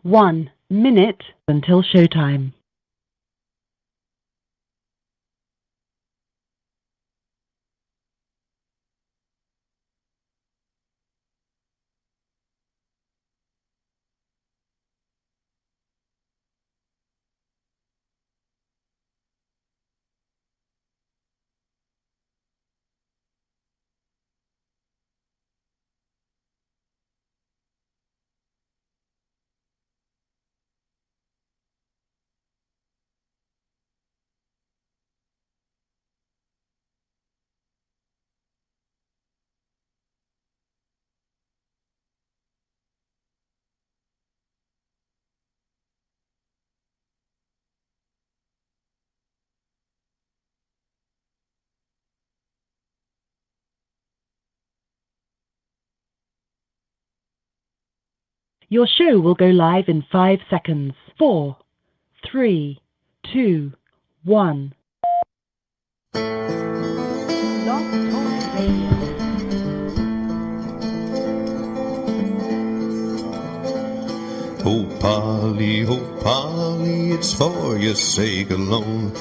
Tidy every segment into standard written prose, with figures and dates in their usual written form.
1 minute until showtime. Your show will go live in 5 seconds. 4, 3, 2, 1. Blog Talk Radio. Oh Polly, it's for your sake alone.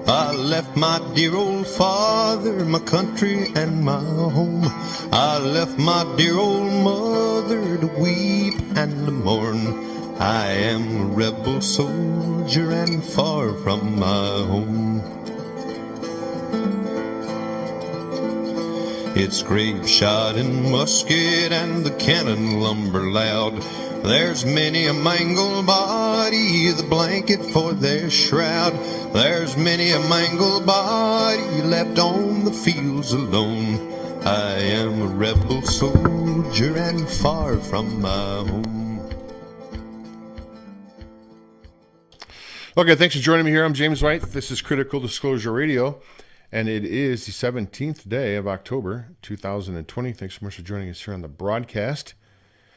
I left my dear old father, my country and my home. I left my dear old mother to weep and to mourn. I am a rebel soldier and far from my home. It's grape shot and musket and the cannon lumber loud. There's many a mangled body, the blanket for their shroud. There's many a mangled body left on the fields alone. I am a rebel soldier and far from my home. Okay, thanks for joining me here. I'm James White. This is Critical Disclosure Radio, and it is the 17th day of October, 2020. Thanks so much for joining us here on the broadcast.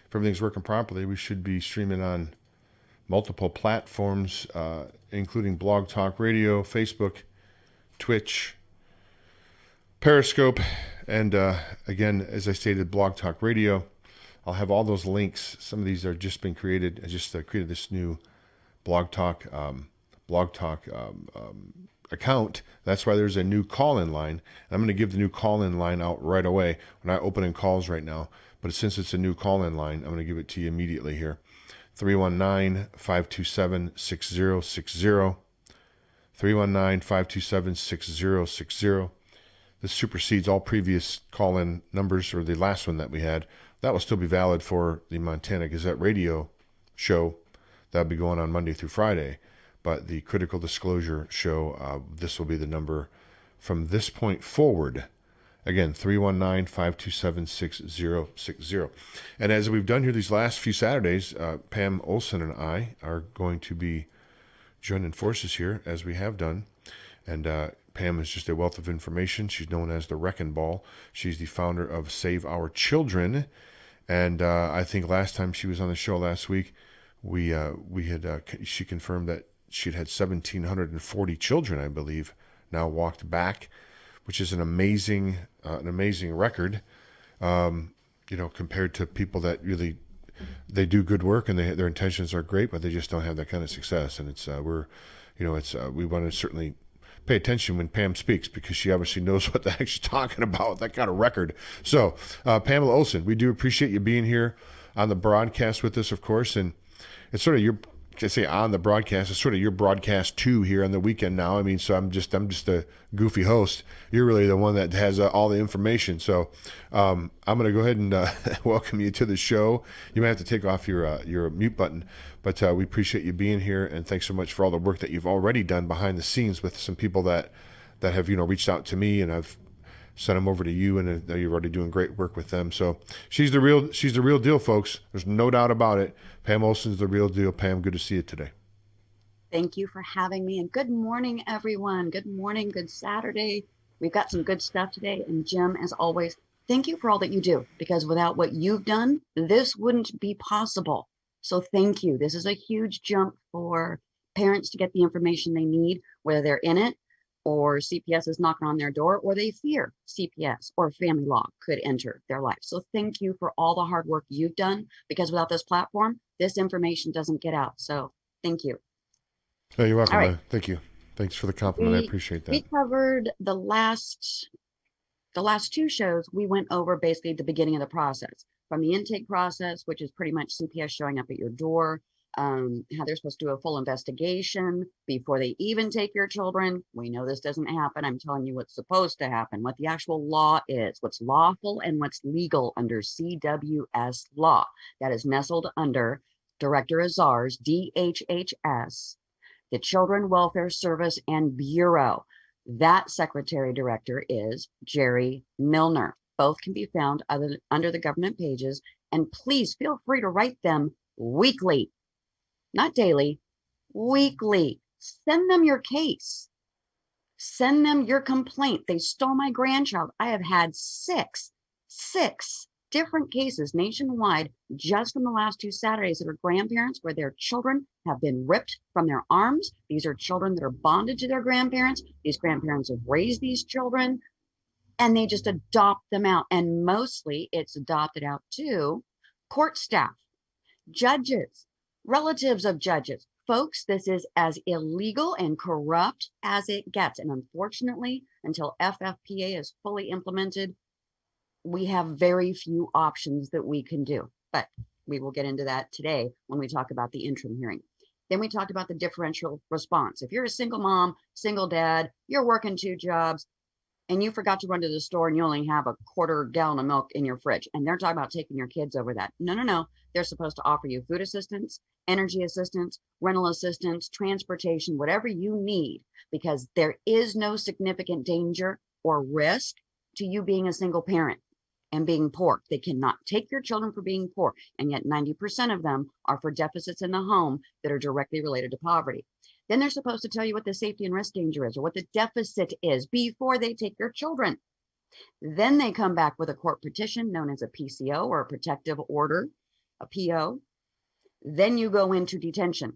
If everything's working properly, we should be streaming on multiple platforms, including Blog Talk Radio, Facebook, Twitch, Periscope, and again, as I stated, Blog Talk Radio. I'll have all those links. Some of these are just been created. I just created this new Blog Talk account. That's why there's a new call-in line. And I'm going to give the new call-in line out right away. We're not opening calls right now, but since it's a new call-in line, I'm going to give it to you immediately here. 319-527-6060. 319-527-6060. This supersedes all previous call-in numbers, or the last one that we had. That will still be valid for the Montana Gazette radio show. That'll be going on Monday through Friday. But the Critical Disclosure show, this will be the number from this point forward. Again, 319-527-6060. And as we've done here these last few Saturdays, Pam Olson and I are going to be joining forces here, as we have done. And Pam is just a wealth of information. She's known as the Wrecking Ball. She's the founder of Save Our Children. And I think last time she was on the show last week, she confirmed that she'd had 1,740 children, I believe, now walked back, which is an amazing record, compared to people that really, they do good work and their intentions are great, but they just don't have that kind of success. And we want to certainly pay attention when Pam speaks, because she obviously knows what the heck she's talking about, that kind of record. So, Pamela Olson, we do appreciate you being here on the broadcast with us, of course, and it's sort of on the broadcast, it's sort of your broadcast too here on the weekend now. I mean, so I'm just a goofy host. You're really the one that has all the information. So I'm going to go ahead and welcome you to the show. You might have to take off your mute button, but we appreciate you being here, and thanks so much for all the work that you've already done behind the scenes with some people that have reached out to me, and I've sent them over to you, and you're already doing great work with them. So she's the real deal, folks. There's no doubt about it. Pam Olson's the real deal. Pam, good to see you today. Thank you for having me, and good morning, everyone. Good morning, good Saturday. We've got some good stuff today, and Jim, as always, thank you for all that you do, because without what you've done, this wouldn't be possible. So thank you. This is a huge jump for parents to get the information they need, whether they're in it or CPS is knocking on their door, or they fear CPS or family law could enter their life. So thank you for all the hard work you've done, because without this platform, this information doesn't get out. So thank you. Yeah, you're All welcome. right. Thank you. Thanks for the compliment. I We appreciate we that. covered the last two shows. We went over basically the beginning of the process, from the intake process, which is pretty much CPS showing up at your door, how they're supposed to do a full investigation before they even take your children. We know this doesn't happen. I'm telling you what's supposed to happen, what the actual law is, what's lawful and what's legal under CWS law. That is nestled under Director Azar's DHHS, the Children Welfare Service and Bureau. That secretary director is Jerry Milner. Both can be found under the government pages. And please feel free to write them weekly, not daily, weekly. Send them your case. Send them your complaint. They stole my grandchild. I have had six different cases nationwide just from the last 2 Saturdays that are grandparents where their children have been ripped from their arms. These are children that are bonded to their grandparents. These grandparents have raised these children and they just adopt them out. And mostly it's adopted out to court staff, judges, relatives of judges. Folks, this is as illegal and corrupt as it gets. And unfortunately, until FFPA is fully implemented, we have very few options that we can do. But we will get into that today when we talk about the interim hearing. Then we talked about the differential response. If you're a single mom, single dad, you're working 2 jobs, and you forgot to run to the store and you only have a quarter gallon of milk in your fridge, and they're talking about taking your kids over that. No. They're supposed to offer you food assistance, energy assistance, rental assistance, transportation, whatever you need, because there is no significant danger or risk to you being a single parent and being poor. They cannot take your children for being poor, and yet 90% of them are for deficits in the home that are directly related to poverty. Then they're supposed to tell you what the safety and risk danger is or what the deficit is before they take your children. Then they come back with a court petition known as a PCO, or a protective order, a PO. Then you go into detention.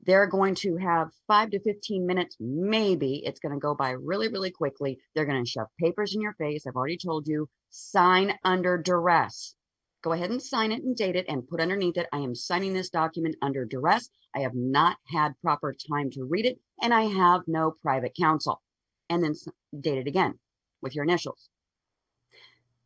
They're going to have 5 to 15 minutes, maybe. It's going to go by really, really quickly. They're going to shove papers in your face. I've already told you, sign under duress. Go ahead and sign it and date it and put underneath it, I am signing this document under duress. I have not had proper time to read it, and I have no private counsel. And then date it again with your initials.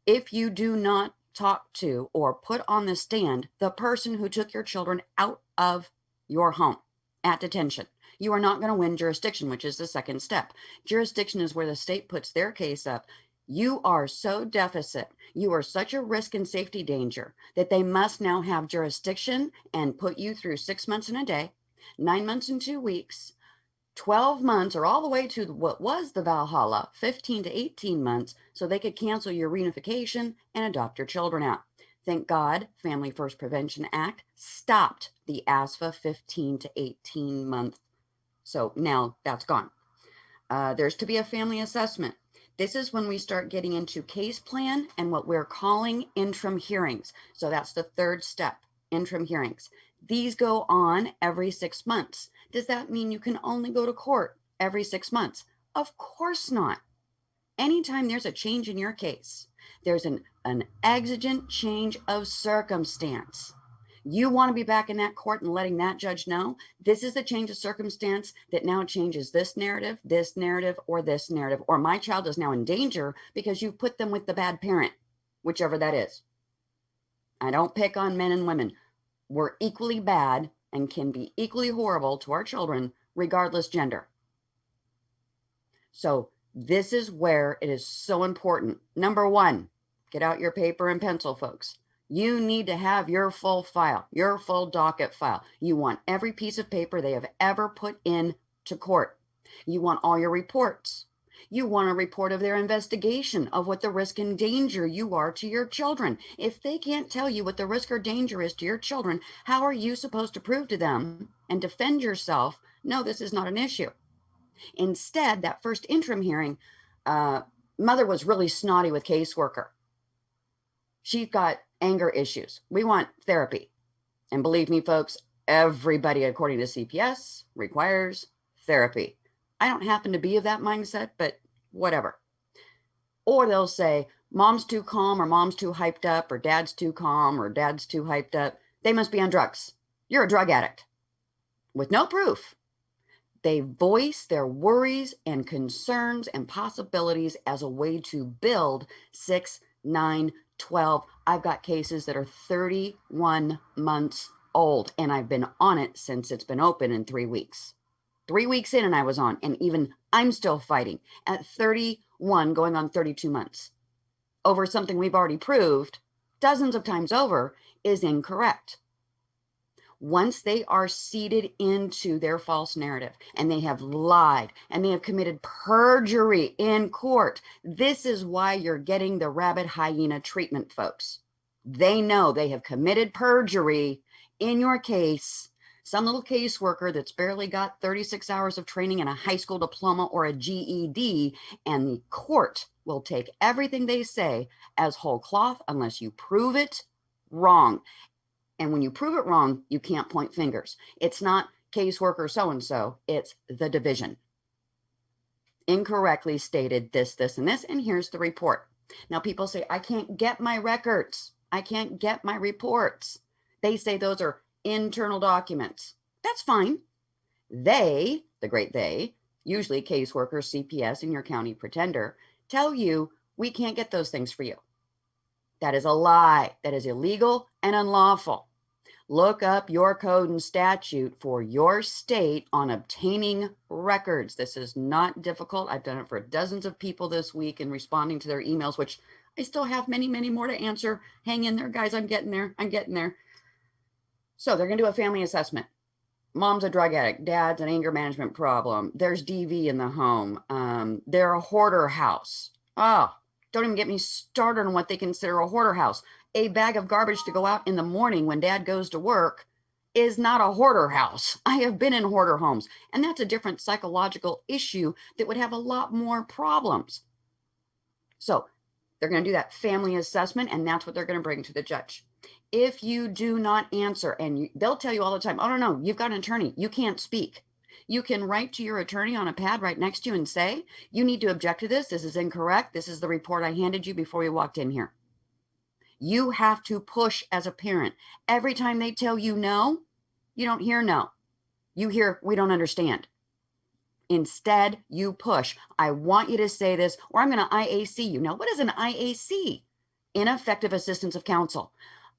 If you do not talk to or put on the stand the person who took your children out of your home at detention, you are not going to win jurisdiction, which is the second step. Jurisdiction is where the state puts their case up. You are so deficit, you are such a risk and safety danger that they must now have jurisdiction and put you through 6 months and a day, 9 months and 2 weeks, 12 months, or all the way to what was the Valhalla, 15 to 18 months, so they could cancel your reunification and adopt your children out. Thank God, Family First Prevention Act stopped the ASFA 15 to 18 month. So now that's gone. There's to be a family assessment. This is when we start getting into case plan and what we're calling interim hearings. So that's the third step, interim hearings. These go on every 6 months. Does that mean you can only go to court every 6 months? Of course not. Anytime there's a change in your case, there's an exigent change of circumstance. You want to be back in that court and letting that judge know this is a change of circumstance that now changes this narrative, or this narrative, or my child is now in danger because you put them with the bad parent, whichever that is. I don't pick on men and women. We're equally bad and can be equally horrible to our children, regardless gender. So this is where it is so important. Number 1, get out your paper and pencil, folks. You need to have your full file, your full docket file. You want every piece of paper they have ever put in to court. You want all your reports. You want a report of their investigation of what the risk and danger you are to your children. If they can't tell you what the risk or danger is to your children, how are you supposed to prove to them and defend yourself, no, this is not an issue? Instead, that first interim hearing, mother was really snotty with caseworker. She's got anger issues. We want therapy. And believe me, folks, everybody, according to CPS, requires therapy. I don't happen to be of that mindset, but whatever. Or they'll say, mom's too calm, or mom's too hyped up, or dad's too calm, or dad's too hyped up. They must be on drugs. You're a drug addict. With no proof. They voice their worries and concerns and possibilities as a way to build 6, 9, 12. I've got cases that are 31 months old, and I've been on it since it's been open in 3 weeks. 3 weeks in and I was on, and even I'm still fighting at 31 going on 32 months over something we've already proved dozens of times over is incorrect. Once they are seeded into their false narrative and they have lied and they have committed perjury in court, this is why you're getting the rabbit hyena treatment, folks. They know they have committed perjury in your case. Some little caseworker that's barely got 36 hours of training and a high school diploma or a GED, and the court will take everything they say as whole cloth unless you prove it wrong. And when you prove it wrong, you can't point fingers. It's not caseworker so-and-so, it's the division. Incorrectly stated this, this, and this, and here's the report. Now people say, I can't get my records. I can't get my reports. They say those are internal documents. That's fine. They, the great they, usually caseworkers, CPS, and your county pretender, tell you we can't get those things for you. That is a lie. That is illegal and unlawful. Look up your code and statute for your state on obtaining records. This is not difficult. I've done it for dozens of people this week in responding to their emails, which I still have many, many more to answer. Hang in there, guys. I'm getting there. I'm getting there. So they're going to do a family assessment. Mom's a drug addict. Dad's an anger management problem. There's DV in the home. They're a hoarder house. Oh, don't even get me started on what they consider a hoarder house. A bag of garbage to go out in the morning when dad goes to work is not a hoarder house. I have been in hoarder homes, and that's a different psychological issue that would have a lot more problems. So they're going to do that family assessment, and that's what they're going to bring to the judge. If you do not answer, and they'll tell you all the time, oh, no, you've got an attorney. You can't speak. You can write to your attorney on a pad right next to you and say, you need to object to this. This is incorrect. This is the report I handed you before you walked in here. You have to push as a parent. Every time they tell you no, you don't hear no. You hear, we don't understand. Instead, you push. I want you to say this, or I'm going to IAC you. Now, what is an IAC? Ineffective assistance of counsel.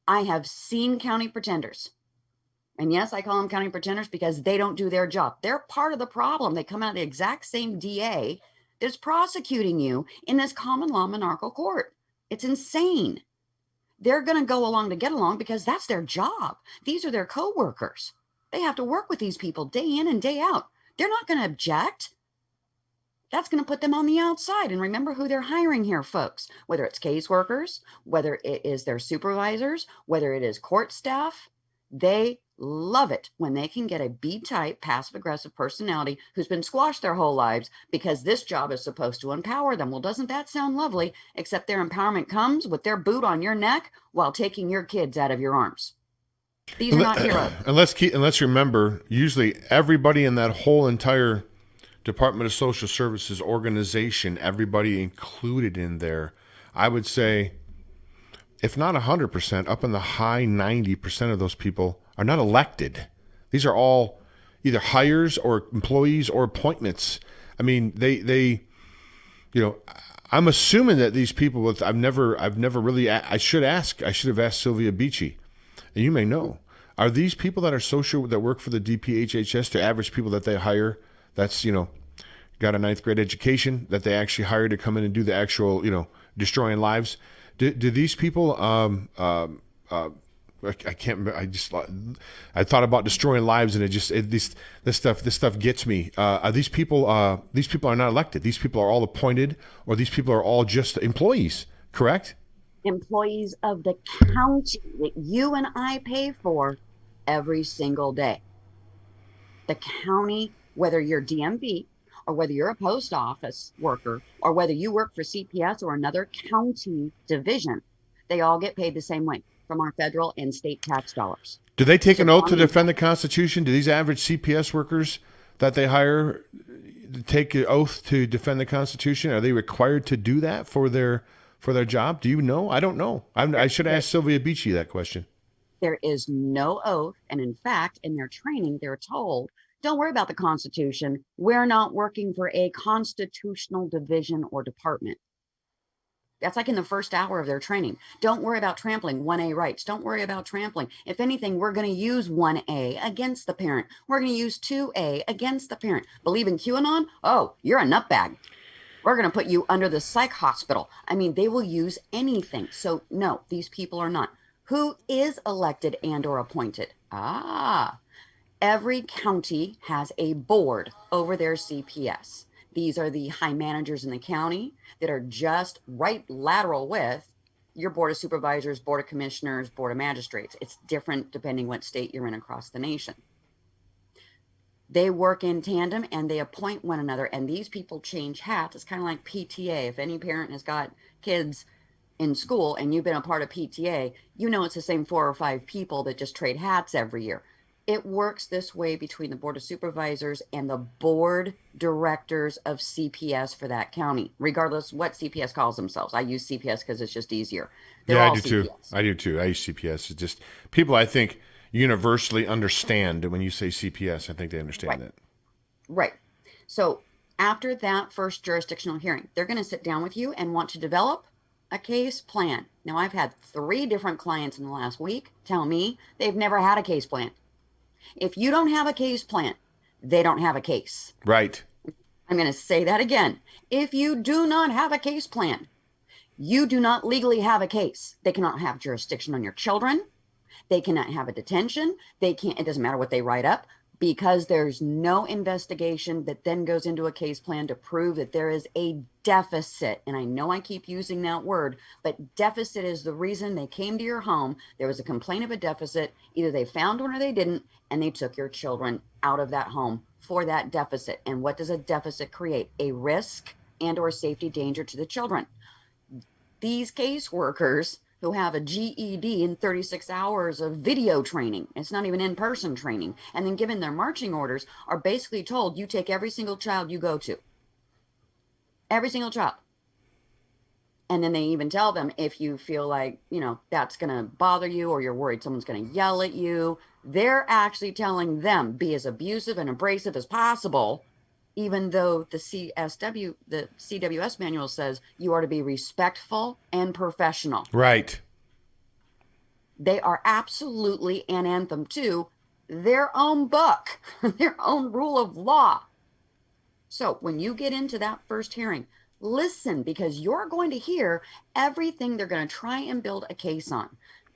I have seen county pretenders. And yes, I call them county pretenders because they don't do their job. They're part of the problem. They come out of the exact same DA that's prosecuting you in this common law monarchical court. It's insane. They're going to go along to get along because that's their job. These are their co-workers. They have to work with these people day in and day out. They're not going to object. That's going to put them on the outside. And remember who they're hiring here, folks. Whether it's caseworkers, whether it is their supervisors, whether it is court staff, they love it when they can get a B-type passive-aggressive personality who's been squashed their whole lives because this job is supposed to empower them. Well, doesn't that sound lovely? Except their empowerment comes with their boot on your neck while taking your kids out of your arms. These are not heroes. And let's remember, usually everybody in that whole entire Department of Social Services organization, everybody included in there, I would say, if not 100%, up in the high 90% of those people are not elected. These are all either hires or employees or appointments. I mean, they I'm assuming that these people with, I've never really, I should have asked Sylvia Beachy, and you may know, are these people that are social, that work for the DPHHS, the average people that they hire, that's, got a 9th grade education, that they actually hire to come in and do the actual, destroying lives? Do these people, I can't remember. I thought about destroying lives, and this stuff gets me. These people are not elected. These people are all appointed, or these people are all just employees. Correct? Employees of the county that you and I pay for every single day. The county, whether you're DMV or whether you're a post office worker or whether you work for CPS or another county division, they all get paid the same way from our federal and state tax dollars. Do they take an oath to defend the Constitution? Do these average CPS workers that they hire, take an oath to defend the Constitution? Are they required to do that for their job? Do you know? I don't know. I should ask Sylvia Beachy that question. There is no oath. And in fact, in their training, they're told, don't worry about the Constitution. We're not working for a constitutional division or department. That's like in the first hour of their training. Don't worry about trampling 1A rights. Don't worry about trampling. If anything, we're going to use 1A against the parent. We're going to use 2A against the parent. Believe in QAnon? Oh, you're a nutbag. We're going to put you under the psych hospital. I mean, they will use anything. So no, these people are not. Who is elected and or appointed? Every county has a board over their CPS. These are the high managers in the county that are just right lateral with your board of supervisors, board of commissioners, board of magistrates. It's different depending what state you're in across the nation. They work in tandem and they appoint one another, and these people change hats. It's kind of like PTA. If any parent has got kids in school and you've been a part of PTA, you know it's the same 4 or 5 people that just trade hats every year. It works this way between the board of supervisors and the board directors of CPS for that county, regardless what CPS calls themselves. I use CPS because it's just easier. I do too. I do too. I use CPS. It's just people, I think, universally understand when you say CPS. I think they understand that. Right. So after that first jurisdictional hearing, they're going to sit down with you and want to develop a case plan. Now, I've had 3 different clients in the last week tell me they've never had a case plan. If you don't have a case plan, they don't have a case. Right. I'm going to say that again. If you do not have a case plan, you do not legally have a case. They cannot have jurisdiction on your children. They cannot have a detention. They can't, it doesn't matter what they write up, because there's no investigation that then goes into a case plan to prove that there is a deficit. And I know I keep using that word, but deficit is the reason they came to your home. There was a complaint of a deficit. Either they found one or they didn't, and they took your children out of that home for that deficit. And what does a deficit create? A risk and or safety danger to the children. These caseworkers who have a GED in 36 hours of video training, it's not even in-person training, and then given their marching orders, are basically told, you take every single child you go to. Every single child. And then they even tell them, if you feel like, that's going to bother you, or you're worried someone's going to yell at you, they're actually telling them, be as abusive and abrasive as possible, even though the CWS manual says you are to be respectful and professional. Right. They are absolutely an anthem to their own book, their own rule of law. So when you get into that first hearing, listen, because you're going to hear everything they're going to try and build a case on.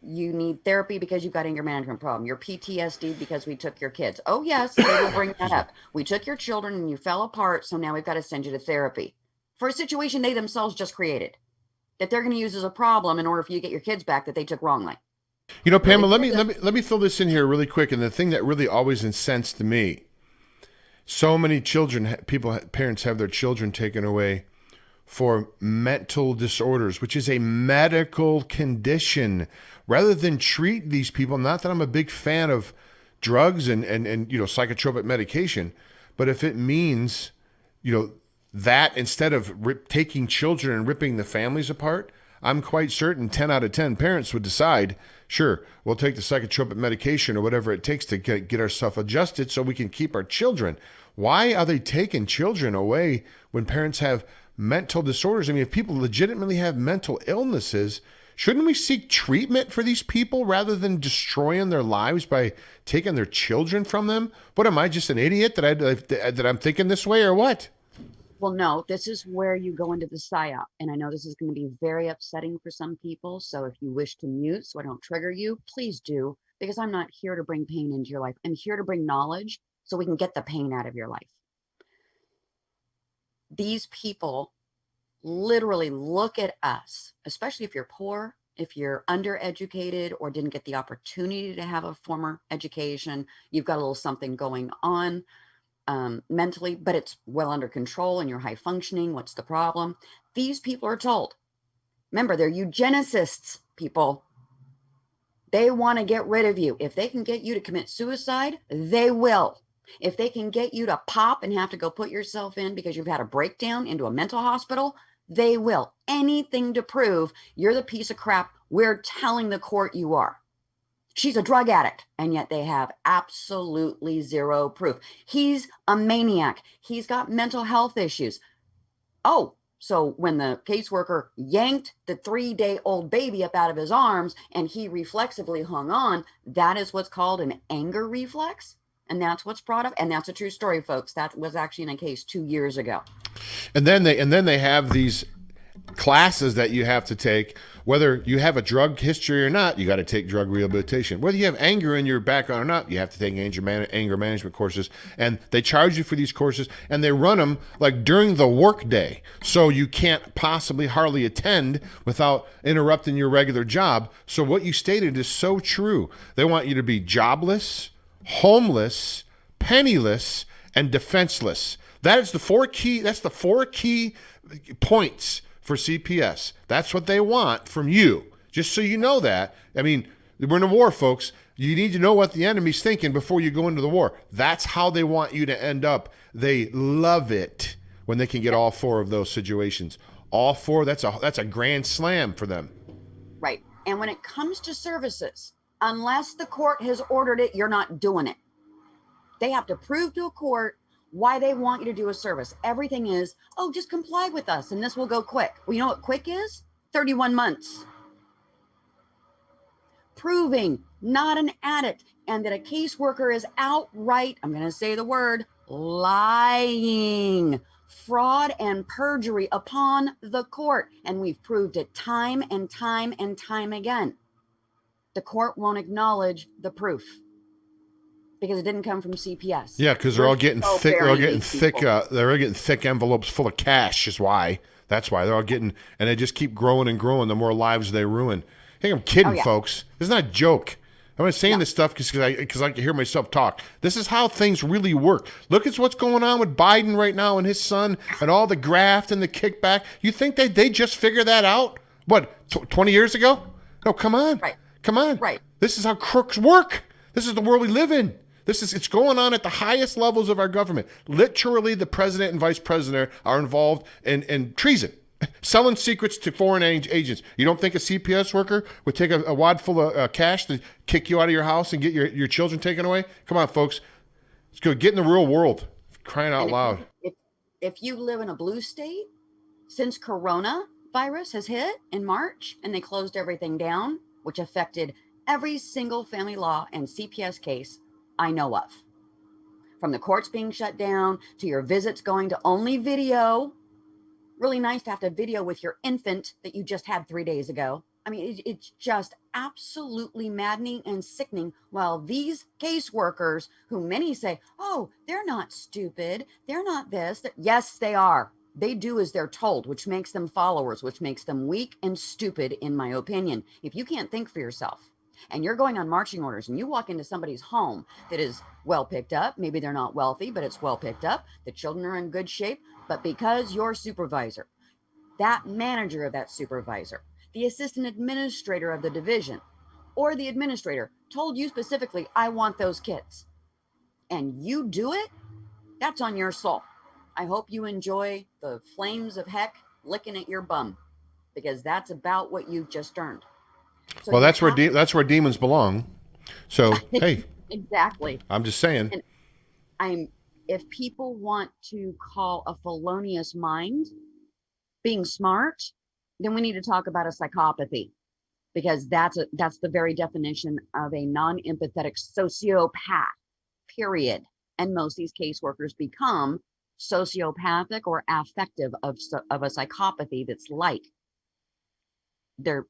You need therapy because you've got anger management problem. You're PTSD because we took your kids. Oh, yes, they will bring that up. We took your children and you fell apart, so now we've got to send you to therapy for a situation they themselves just created that they're going to use as a problem in order for you to get your kids back that they took wrongly. Pamela, let me throw this in here really quick. And the thing that really always incensed me, so many parents have their children taken away for mental disorders, which is a medical condition, rather than treat these people. Not that I'm a big fan of drugs and psychotropic medication, but if it means, that instead of taking children and ripping the families apart, I'm quite certain 10 out of 10 parents would decide, sure, we'll take the psychotropic medication or whatever it takes to get ourselves adjusted so we can keep our children. Why are they taking children away when parents have mental disorders? I mean, if people legitimately have mental illnesses, shouldn't we seek treatment for these people rather than destroying their lives by taking their children from them? What am I, just an idiot that I'm thinking this way, or what? Well, no, this is where you go into the psyop. And I know this is going to be very upsetting for some people. So if you wish to mute so I don't trigger you, please do, because I'm not here to bring pain into your life. I'm here to bring knowledge so we can get the pain out of your life. These people literally look at us, especially if you're poor, if you're undereducated or didn't get the opportunity to have a former education, you've got a little something going on mentally, but it's well under control and you're high functioning. What's the problem? These people are told, remember, they're eugenicists, people. They want to get rid of you. If they can get you to commit suicide, they will. If they can get you to pop and have to go put yourself in because you've had a breakdown into a mental hospital, they will. Anything to prove you're the piece of crap we're telling the court you are. She's a drug addict, and yet they have absolutely zero proof. He's a maniac. He's got mental health issues. Oh, so when the caseworker yanked the 3-day-old baby up out of his arms and he reflexively hung on, that is what's called an anger reflex. And that's what's brought up. And that's a true story, folks. That was actually in a case 2 years ago. And then they have these classes that you have to take, whether you have a drug history or not. You got to take drug rehabilitation. Whether you have anger in your background or not, you have to take anger management courses. And they charge you for these courses, and they run them like during the work day, so you can't possibly hardly attend without interrupting your regular job. So what you stated is so true. They want you to be jobless, homeless, penniless, and defenseless. That's the four key points for CPS. That's what they want from you. Just so you know that. I mean, we're in a war, folks. You need to know what the enemy's thinking before you go into the war. That's how they want you to end up. They love it when they can get all four of those situations. All four, that's a grand slam for them. Right. And when it comes to services, unless the court has ordered it, you're not doing it. They have to prove to a court why they want you to do a service. Everything is, oh, just comply with us and this will go quick. Well, you know what quick is? 31 months. Proving not an addict and that a caseworker is outright, I'm going to say the word, lying, fraud and perjury upon the court. And we've proved it time and time and time again. The court won't acknowledge the proof, because it didn't come from CPS. Yeah, because they're all getting thick. They're all getting thick. They're getting thick envelopes full of cash. Is why. That's why they're all getting, and they just keep growing and growing. The more lives they ruin. Hey, I'm kidding, folks. This is not a joke. I'm not saying this stuff because I can hear myself talk. This is how things really work. Look at what's going on with Biden right now and his son and all the graft and the kickback. You think they just figured that out? What, 20 years ago? No, come on. Right. Come on. Right. This is how crooks work. This is the world we live in. It's going on at the highest levels of our government. Literally, the president and vice president are involved in treason, selling secrets to foreign agents. You don't think a CPS worker would take a wad full of cash to kick you out of your house and get your children taken away? Come on, folks. Let's go get in the real world. Crying out loud. If you live in a blue state, since coronavirus has hit in March and they closed everything down, which affected every single family law and CPS case I know of. From the courts being shut down to your visits going to only video. Really nice to have to video with your infant that you just had 3 days ago. I mean, it's just absolutely maddening and sickening. While these caseworkers, who many say, oh, they're not stupid, they're not this. Yes, they are. They do as they're told, which makes them followers, which makes them weak and stupid, in my opinion. If you can't think for yourself, and you're going on marching orders and you walk into somebody's home that is well picked up, maybe they're not wealthy, but it's well picked up, the children are in good shape, but because your supervisor, that manager of that supervisor, the assistant administrator of the division, or the administrator told you specifically, I want those kids, and you do it, that's on your soul. I hope you enjoy the flames of heck licking at your bum, because that's about what you've just earned. So well, that's where demons belong. So, hey. Exactly. I'm just saying. And if people want to call a felonious mind being smart, then we need to talk about a psychopathy, because that's the very definition of a non-empathetic sociopath, period. And most of these caseworkers become sociopathic or affective of a psychopathy that's like their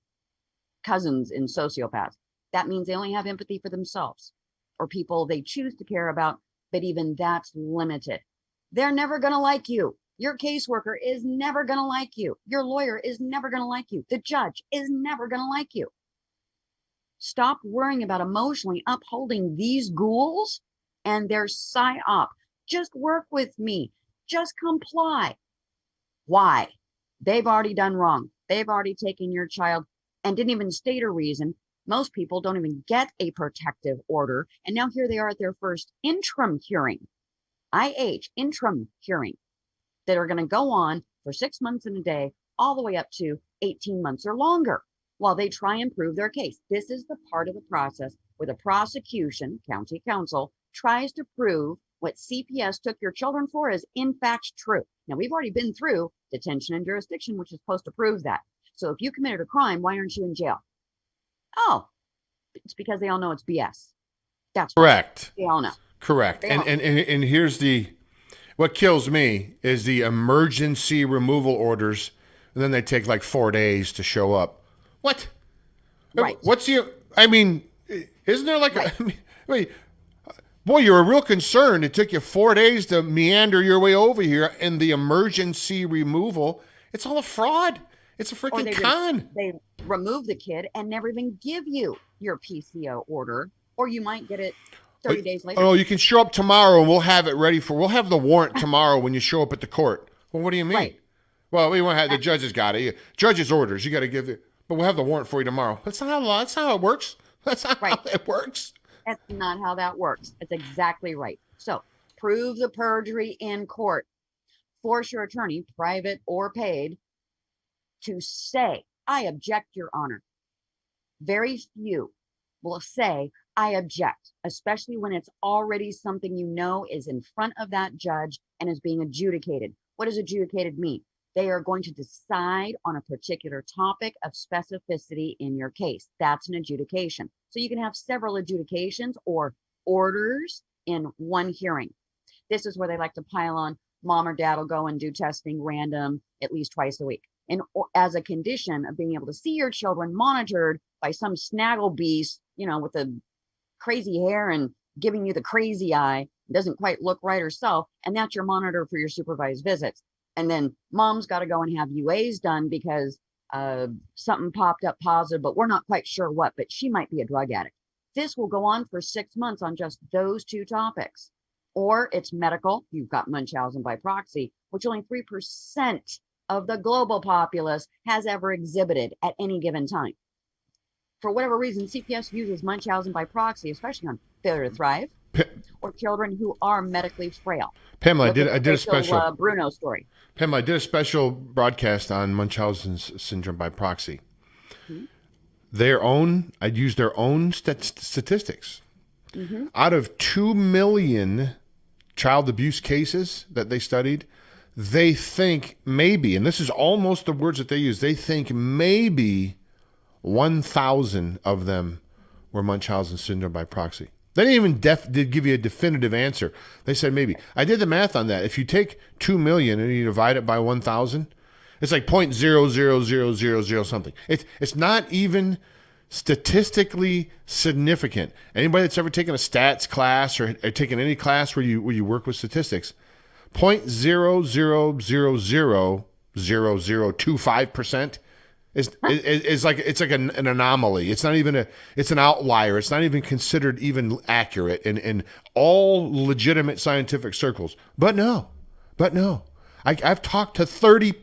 cousins in sociopaths. That means they only have empathy for themselves or people they choose to care about, but even that's limited. They're never going to like you. Your caseworker is never going to like you. Your lawyer is never going to like you. The judge is never going to like you. Stop worrying about emotionally upholding these ghouls and their psyop. Just work with me. Just comply. Why? They've already done wrong. They've already taken your child and didn't even state a reason. Most people don't even get a protective order. And now here they are at their first interim hearing, IH, interim hearing, that are going to go on for 6 months and a day, all the way up to 18 months or longer while they try and prove their case. This is the part of the process where the prosecution, county counsel, tries to prove what CPS took your children for is in fact true. Now, we've already been through detention and jurisdiction, which is supposed to prove that. So if you committed a crime, why aren't you in jail? Oh, it's because they all know it's BS. That's correct. They all know. Correct. And here's what kills me is the emergency removal orders, and then they take like 4 days to show up. What? Right. Isn't there like boy, you're a real concern. It took you 4 days to meander your way over here, and the emergency removal, it's all a fraud. It's a freaking con. They remove the kid and never even give you your PCO order, or you might get it 30 days later. Oh, you can show up tomorrow and we'll have the warrant tomorrow when you show up at the court. Well, what do you mean? Right. Well, we won't have the judge's got it. Judge's orders. You got to give it, but we'll have the warrant for you tomorrow. That's not how it works. That's not how it works. That's not how that works. It's exactly right. So prove the perjury in court. Force your attorney, private or paid, to say, I object, Your Honor. Very few will say, I object, especially when it's already something you know is in front of that judge and is being adjudicated. What does adjudicated mean? They are going to decide on a particular topic of specificity in your case. That's an adjudication. So you can have several adjudications or orders in one hearing. This is where they like to pile on. Mom or dad will go and do testing random at least twice a week. And as a condition of being able to see your children monitored by some snaggle beast, with the crazy hair and giving you the crazy eye, doesn't quite look right herself, and that's your monitor for your supervised visits. And then mom's got to go and have UAs done because something popped up positive, but we're not quite sure what, but she might be a drug addict. This will go on for 6 months on just those two topics. Or it's medical. You've got Munchausen by proxy, which only 3% of the global populace has ever exhibited at any given time. For whatever reason, CPS uses Munchausen by proxy, especially on failure to thrive or children who are medically frail. Pamela, I did a special Bruno story. Pamela, I did a special broadcast on Munchausen's syndrome by proxy. Mm-hmm. I used their own statistics. Mm-hmm. Out of 2 million child abuse cases that they studied, they think maybe, and this is almost the words that they use, they think maybe 1,000 of them were Munchausen syndrome by proxy. They didn't even give you a definitive answer. They said maybe. I did the math on that. If you take 2 million and you divide it by 1,000, it's like 0.00000 something. It's not even statistically significant. Anybody that's ever taken a stats class or taken any class where you work with statistics, 0.0000025% is like it's like an anomaly. It's not even it's an outlier. It's not even considered even accurate in all legitimate scientific circles. But no. I've talked to 30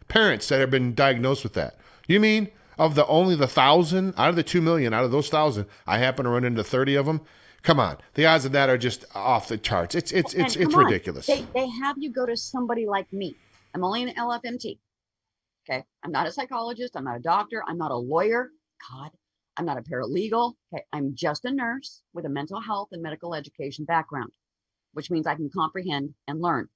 parents that have been diagnosed with that. You mean of only the 1,000 out of the 2 million, out of those 1,000, I happen to run into 30 of them? Come on, the odds of that are just off the charts. It's ridiculous. They have you go to somebody like me. I'm only an LFMT. Okay, I'm not a psychologist. I'm not a doctor. I'm not a lawyer. God, I'm not a paralegal. Okay, I'm just a nurse with a mental health and medical education background, which means I can comprehend and learn.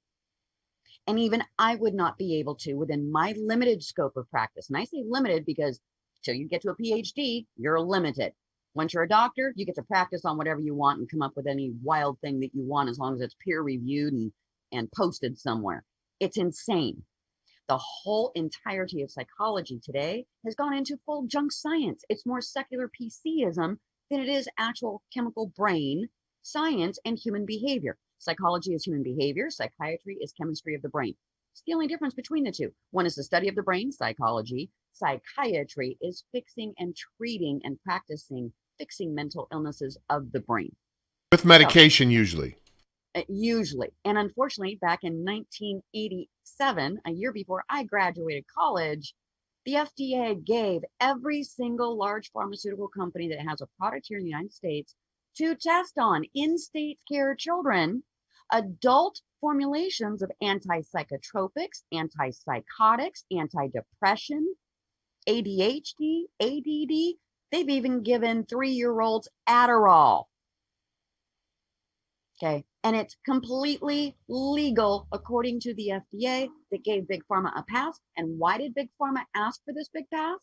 And even I would not be able to within my limited scope of practice. And I say limited because till you get to a PhD, you're limited. Once you're a doctor, you get to practice on whatever you want and come up with any wild thing that you want as long as it's peer reviewed and posted somewhere. It's insane. The whole entirety of psychology today has gone into full junk science. It's more secular PCism than it is actual chemical brain science and human behavior. Psychology is human behavior. Psychiatry is chemistry of the brain. It's the only difference between the two. One is the study of the brain, psychology. Psychiatry is fixing and treating and practicing fixing mental illnesses of the brain. With medication, usually. Usually. And unfortunately, back in 1987, a year before I graduated college, The FDA gave every single large pharmaceutical company that has a product here in the United States to test on in-state care children adult formulations of antipsychotropics, antipsychotics, antidepression, ADHD, ADD. They've even given 3-year-olds Adderall. Okay. And it's completely legal according to the FDA that gave Big Pharma a pass. And why did Big Pharma ask for this big pass?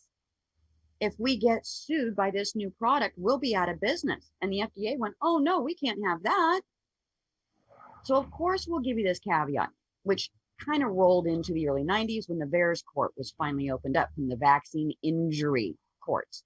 If we get sued by this new product, we'll be out of business. And the FDA went, oh no, we can't have that. So of course we'll give you this caveat, which kind of rolled into the early 90s when the VAERS court was finally opened up from the vaccine injury courts.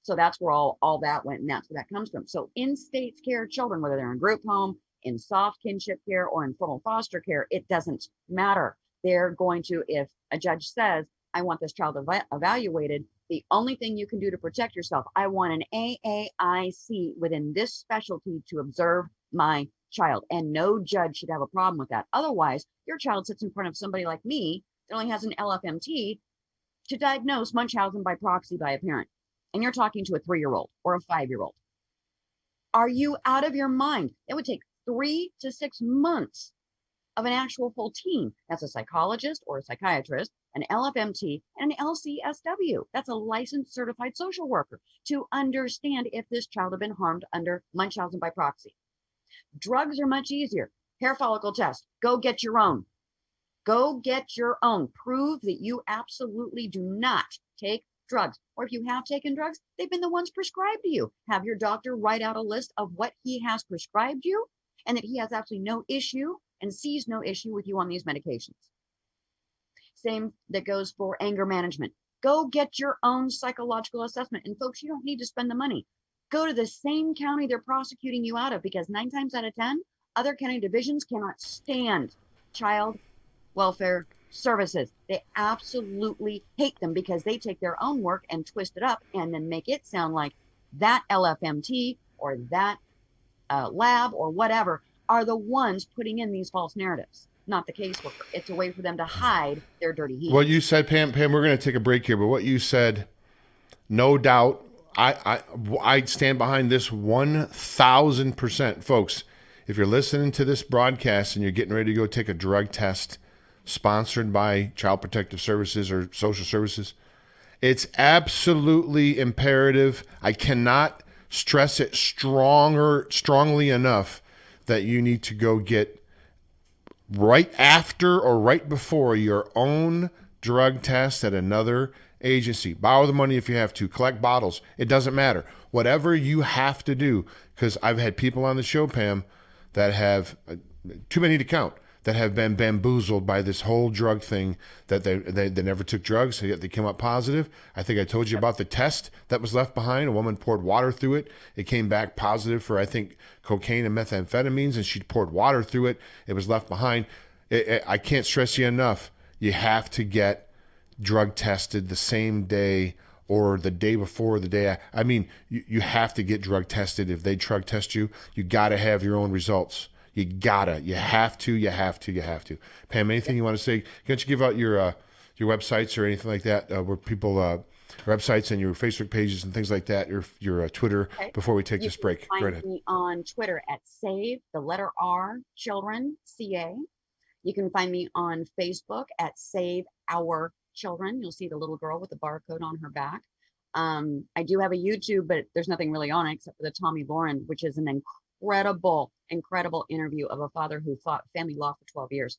So that's where all that went, and that's where that comes from. So in-state care children, whether they're in group home, in soft kinship care, or in formal foster care, it doesn't matter. They're going to, if a judge says, I want this child evaluated, the only thing you can do to protect yourself, I want an AAIC within this specialty to observe my child. And no judge should have a problem with that. Otherwise, your child sits in front of somebody like me that only has an LFMT to diagnose Munchausen by proxy by a parent. And you're talking to a 3-year-old or a 5-year-old. Are you out of your mind? It would take 3 to 6 months of an actual full team. That's a psychologist or a psychiatrist, an LFMT, and an LCSW. That's a licensed certified social worker to understand if this child had been harmed under Munchausen by proxy. Drugs are much easier. Hair follicle test. Go get your own. Go get your own. Prove that you absolutely do not take drugs. Or if you have taken drugs, they've been the ones prescribed to you. Have your doctor write out a list of what he has prescribed you and that he has absolutely no issue and sees no issue with you on these medications. Same that goes for anger management. Go get your own psychological assessment. And folks, you don't need to spend the money. Go to the same county they're prosecuting you out of, because 9 times out of 10, other county divisions cannot stand child welfare services. They absolutely hate them because they take their own work and twist it up and then make it sound like that LFMT or that lab or whatever are the ones putting in these false narratives, not the caseworker. It's a way for them to hide their dirty hands. What you said, Pam, we're going to take a break here, but what you said, no doubt, I stand behind this 1,000%. Folks, if you're listening to this broadcast and you're getting ready to go take a drug test sponsored by Child Protective Services or Social Services, it's absolutely imperative. I cannot stress it strongly enough that you need to go get right after or right before your own drug test at another agency. Borrow the money if you have to. Collect bottles. It doesn't matter. Whatever you have to do, because I've had people on the show, Pam, that have, too many to count, that have been bamboozled by this whole drug thing, that they never took drugs, yet they came up positive. I think I told you about the test that was left behind. A woman poured water through it. It came back positive for, I think, cocaine and methamphetamines, and she poured water through it. It was left behind. I can't stress you enough. You have to get drug tested the same day or the day before, the day. I mean, you have to get drug tested. If they drug test you, you got to have your own results. You have to. Pam, anything you want to say? Can't you give out your websites or anything like that, where people, websites and your Facebook pages and things like that, your Twitter, before we take this break? You can find me on Twitter at Save, the letter R, Children, CA. You can find me on Facebook at Save Our Children. You'll see the little girl with the barcode on her back. I do have a YouTube, but there's nothing really on it except for the Tommy Lauren, which is an incredible interview of a father who fought family law for 12 years.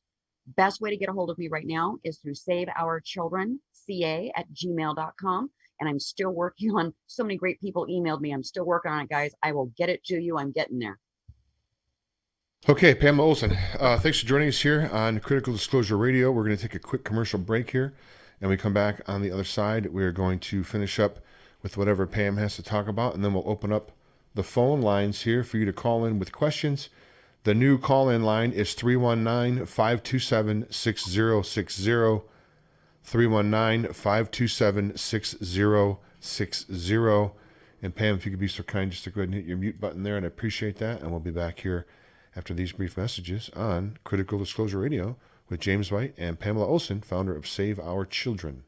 Best way to get a hold of me right now is through saveourchildrenca@gmail.com. And I'm still working on, so many great people emailed me. I'm still working on it, guys. I will get it to you. I'm getting there. Okay, Pamela Olson, thanks for joining us here on Critical Disclosure Radio. We're going to take a quick commercial break here, and we come back on the other side. We're going to finish up with whatever Pam has to talk about, and then we'll open up the phone lines here for you to call in with questions. The new call-in line is 319-527-6060, 319-527-6060. And Pam, if you could be so kind just to go ahead and hit your mute button there, and I appreciate that. And we'll be back here after these brief messages on Critical Disclosure Radio with James White and Pamela Olson, founder of Save Our Children.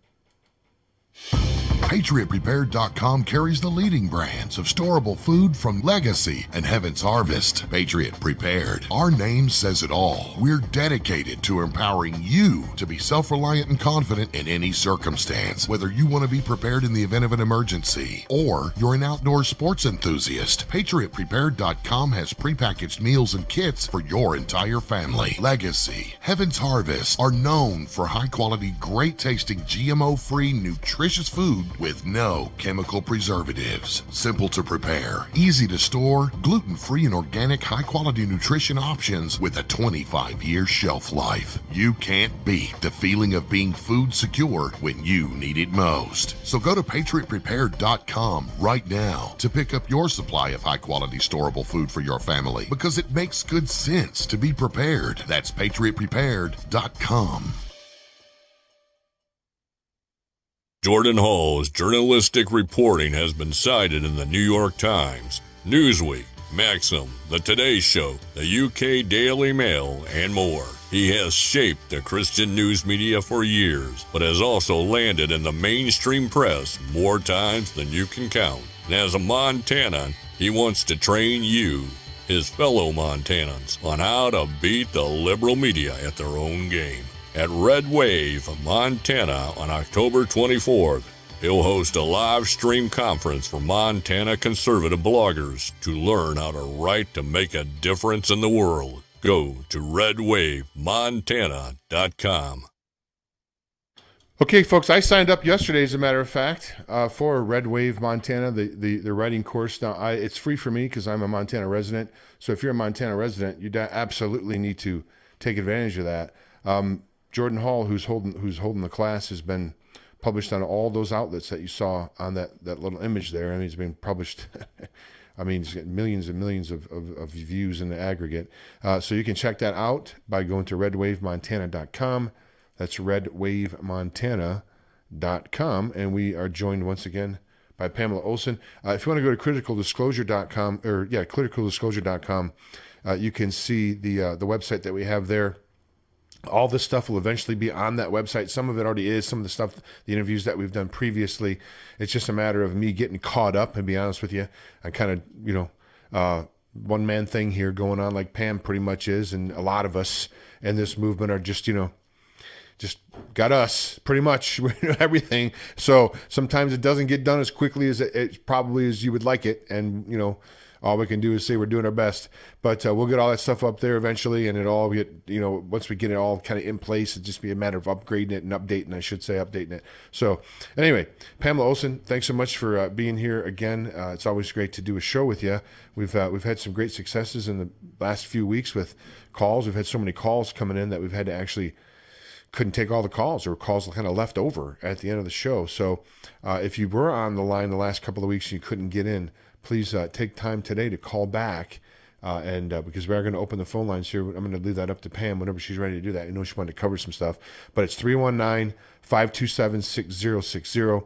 PatriotPrepared.com carries the leading brands of storable food from Legacy and Heaven's Harvest. Patriot Prepared. Our name says it all. We're dedicated to empowering you to be self-reliant and confident in any circumstance. Whether you want to be prepared in the event of an emergency or you're an outdoor sports enthusiast, PatriotPrepared.com has prepackaged meals and kits for your entire family. Legacy, Heaven's Harvest are known for high-quality, great-tasting, GMO-free, nutritious food with no chemical preservatives. Simple to prepare, easy to store, gluten-free and organic high-quality nutrition options with a 25-year shelf life. You can't beat the feeling of being food secure when you need it most. So go to PatriotPrepared.com right now to pick up your supply of high-quality storable food for your family, because it makes good sense to be prepared. That's PatriotPrepared.com. Jordan Hall's journalistic reporting has been cited in the New York Times, Newsweek, Maxim, The Today Show, the UK Daily Mail, and more. He has shaped the Christian news media for years, but has also landed in the mainstream press more times than you can count. And as a Montanan, he wants to train you, his fellow Montanans, on how to beat the liberal media at their own game. At Red Wave, Montana on October 24th, he'll host a live stream conference for Montana conservative bloggers to learn how to write to make a difference in the world. Go to redwavemontana.com. Okay, folks, I signed up yesterday, as a matter of fact, for Red Wave Montana, the writing course. Now, it's free for me because I'm a Montana resident. So if you're a Montana resident, you absolutely need to take advantage of that. Jordan Hall, who's holding the class, has been published on all those outlets that you saw on that little image there. I mean, it's been published. I mean, it's got millions and millions of views in the aggregate. So you can check that out by going to redwavemontana.com. That's redwavemontana.com. And we are joined once again by Pamela Olson. If you want to go to criticaldisclosure.com, criticaldisclosure.com, you can see the website that we have there. All this stuff will eventually be on that website. Some of it already is. Some of the stuff, the interviews that we've done previously, it's just a matter of me getting caught up, and be honest with you. I kind of, one-man thing here going on like Pam pretty much is, and a lot of us in this movement are just, just got us pretty much everything. So sometimes it doesn't get done as quickly as it probably as you would like it. And, all we can do is say we're doing our best, but we'll get all that stuff up there eventually, and it all get, once we get it all kind of in place, it'd just be a matter of upgrading it and updating it. So anyway, Pamela Olson, thanks so much for being here again. It's always great to do a show with you. We've had some great successes in the last few weeks with calls. We've had so many calls coming in that we've had to actually couldn't take all the calls, or calls kind of left over at the end of the show. So if you were on the line the last couple of weeks and you couldn't get in, please take time today to call back, and because we are going to open the phone lines here. I'm going to leave that up to Pam whenever she's ready to do that. I know she wanted to cover some stuff, but it's 319-527-6060,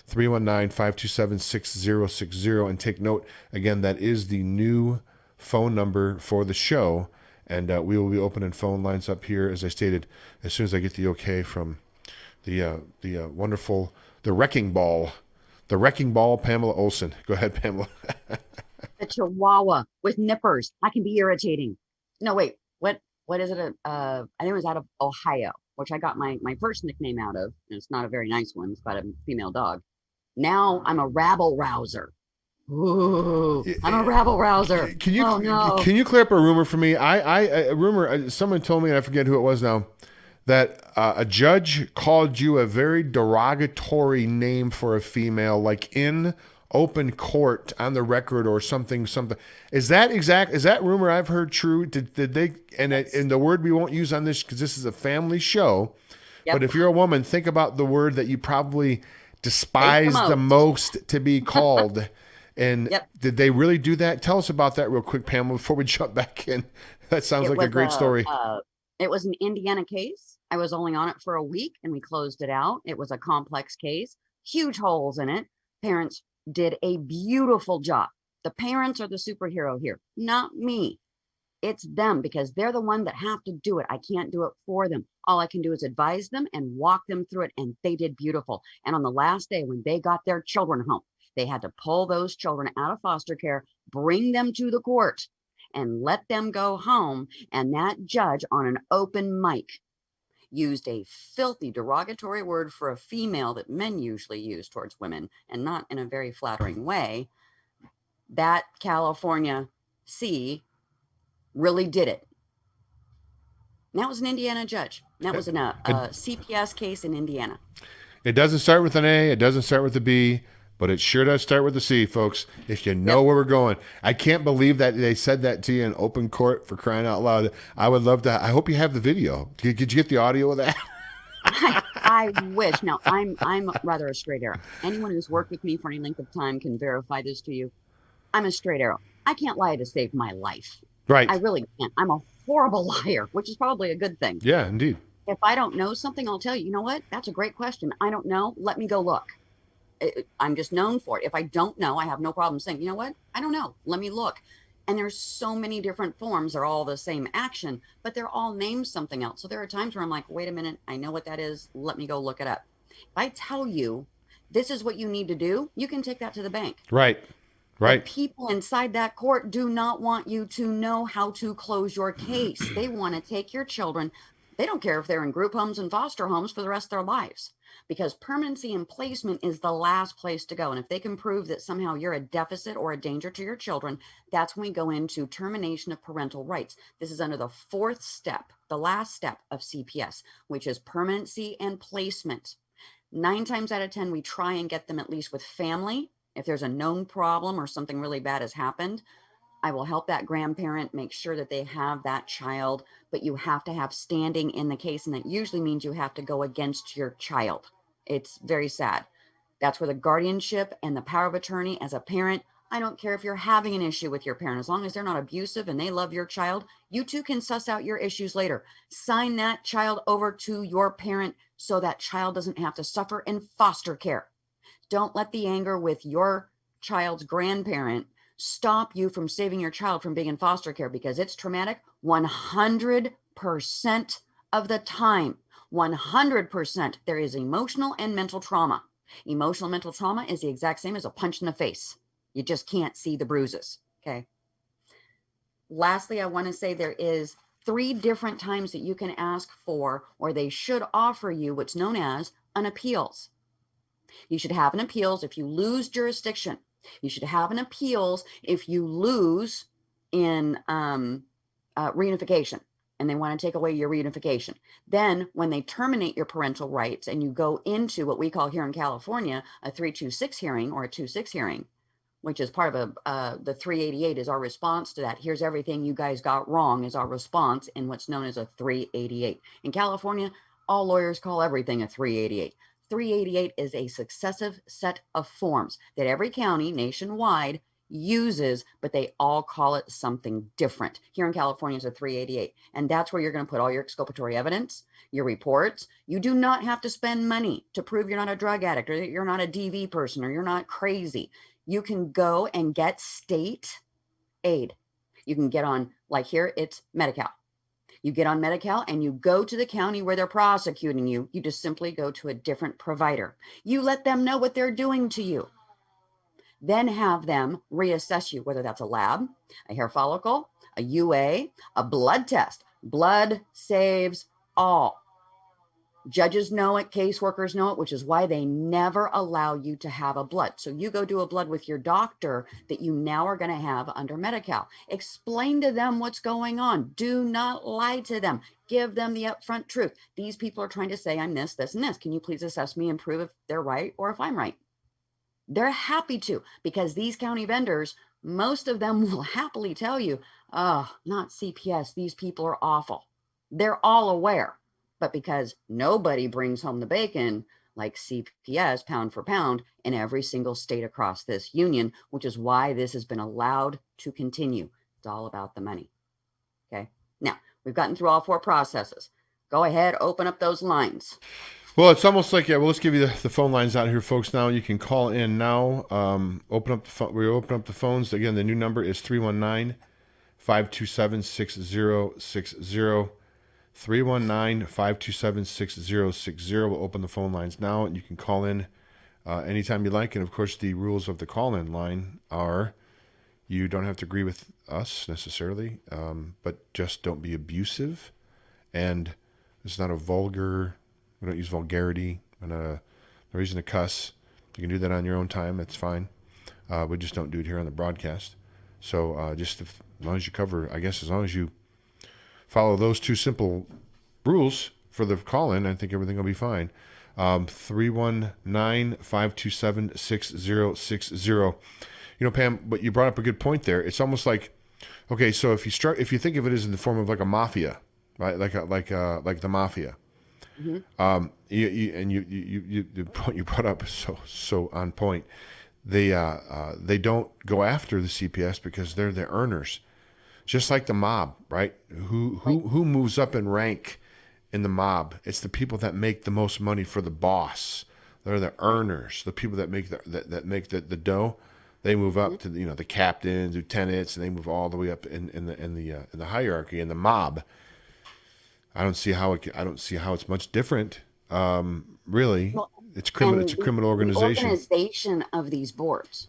319-527-6060, and take note, again, that is the new phone number for the show, and we will be opening phone lines up here, as I stated, as soon as I get the okay from the wonderful, the Wrecking Ball, Pamela Olson. Go ahead, Pamela. The Chihuahua with nippers. I can be irritating. No, wait. What is it? I think it was out of Ohio, which I got my first nickname out of. And it's not a very nice one. It's about a female dog. Now I'm a rabble rouser. Ooh, I'm a rabble rouser. Can you clear up a rumor for me? A rumor. Someone told me, and I forget who it was now, that a judge called you a very derogatory name for a female, like in open court on the record or something. Is that rumor I've heard true? Did they, and the word we won't use on this because this is a family show, yep. But if you're a woman, think about the word that you probably despise the most to be called. And yep. Did they really do that? Tell us about that real quick, Pamela, before we jump back in. That sounds like a great story. It was an Indiana case. I was only on it for a week and we closed it out. It was a complex case, huge holes in it. Parents did a beautiful job. The parents are the superhero here, not me. It's them, because they're the one that have to do it. I can't do it for them. All I can do is advise them and walk them through it. And they did beautiful. And on the last day, when they got their children home, they had to pull those children out of foster care, bring them to the court, and let them go home. And that judge, on an open mic, used a filthy derogatory word for a female that men usually use towards women, and not in a very flattering way. That California C really did it. And that was an Indiana judge. That was a CPS case in Indiana. It doesn't start with an A, it doesn't start with a B, but it sure does start with a C, folks, if you know where we're going. I can't believe that they said that to you in open court, for crying out loud. I would love to. I hope you have the video. Did you get the audio of that? I wish. Now, I'm rather a straight arrow. Anyone who's worked with me for any length of time can verify this to you. I'm a straight arrow. I can't lie to save my life. Right. I really can't. I'm a horrible liar, which is probably a good thing. Yeah, indeed. If I don't know something, I'll tell you, you know what? That's a great question. I don't know. Let me go look. I'm just known for it. If I don't know, I have no problem saying, you know what? I don't know. Let me look. And there's so many different forms. They're all the same action, but they're all named something else. So there are times where I'm like, wait a minute, I know what that is. Let me go look it up. If I tell you this is what you need to do, you can take that to the bank. Right. Right. The people inside that court do not want you to know how to close your case. They want to take your children. They don't care if they're in group homes and foster homes for the rest of their lives, because permanency and placement is the last place to go. And if they can prove that somehow you're a deficit or a danger to your children, that's when we go into termination of parental rights. This is under the fourth step, the last step of CPS, which is permanency and placement. 9 times out of 10, we try and get them at least with family. If there's a known problem or something really bad has happened, I will help that grandparent make sure that they have that child, but you have to have standing in the case. And that usually means you have to go against your child. It's very sad. That's where the guardianship and the power of attorney as a parent, I don't care if you're having an issue with your parent, as long as they're not abusive and they love your child, you two can suss out your issues later. Sign that child over to your parent so that child doesn't have to suffer in foster care. Don't let the anger with your child's grandparent stop you from saving your child from being in foster care, because it's traumatic 100% of the time. 100% there is emotional and mental trauma. Emotional mental trauma is the exact same as a punch in the face. You just can't see the bruises. Okay. Lastly, I want to say there is 3 different times that you can ask for, or they should offer you, what's known as an appeals. You should have an appeals if you lose jurisdiction. You should have an appeals if you lose in reunification, and they want to take away your reunification. Then when they terminate your parental rights and you go into what we call here in California a 326 hearing or a 26 hearing, which is part of the 388 is our response to that. Here's everything you guys got wrong is our response in what's known as a 388. In California, all lawyers call everything a 388. 388 is a successive set of forms that every county nationwide uses, but they all call it something different. Here in California, it's a 388. And that's where you're going to put all your exculpatory evidence, your reports. You do not have to spend money to prove you're not a drug addict or that you're not a DV person or you're not crazy. You can go and get state aid. You can get on, like here, it's Medi-Cal. You get on Medi-Cal and you go to the county where they're prosecuting you. You just simply go to a different provider. You let them know what they're doing to you. Then have them reassess you, whether that's a lab, a hair follicle, a UA, a blood test. Blood saves all. Judges know it, caseworkers know it, which is why they never allow you to have a blood. So you go do a blood with your doctor that you now are going to have under Medi-Cal. Explain to them what's going on. Do not lie to them. Give them the upfront truth. These people are trying to say, I'm this, this, and this. Can you please assess me and prove if they're right or if I'm right? They're happy to, because these county vendors, most of them will happily tell you, oh, not CPS. These people are awful. They're all aware. But because nobody brings home the bacon like CPS pound for pound in every single state across this union, which is why this has been allowed to continue. It's all about the money. Okay. Now we've gotten through all 4 processes. Go ahead, open up those lines. Well, it's almost like, well, let's give you the phone lines out here, folks. Now you can call in now. Open up the phone. We open up the phones. Again, the new number is 319 319-527-6060. 319-527-6060. We'll open the phone lines now, and you can call in anytime you like. And, of course, the rules of the call-in line are you don't have to agree with us necessarily, but just don't be abusive. And it's not a vulgar, we don't use vulgarity. We're not no reason to cuss. You can do that on your own time. That's fine. We just don't do it here on the broadcast. So as long as you cover, I guess as long as you follow those two simple rules for the call-in, I think everything will be fine. 319-527-6060. You know, Pam, but you brought up a good point there. It's almost like, okay, so if you think of it as in the form of like a mafia, right? Like the mafia. Mm-hmm. The point you brought up is so on point. They don't go after the CPS because they're the earners, just like the mob, right? Who moves up in rank in the mob? It's the people that make the most money for the boss. They're the earners, the people that make the dough. They move up to the captains, lieutenants, and they move all the way up in the hierarchy. In the mob, I don't see how it's much different. Really, well, it's criminal. It's a criminal organization. The organization of these boards.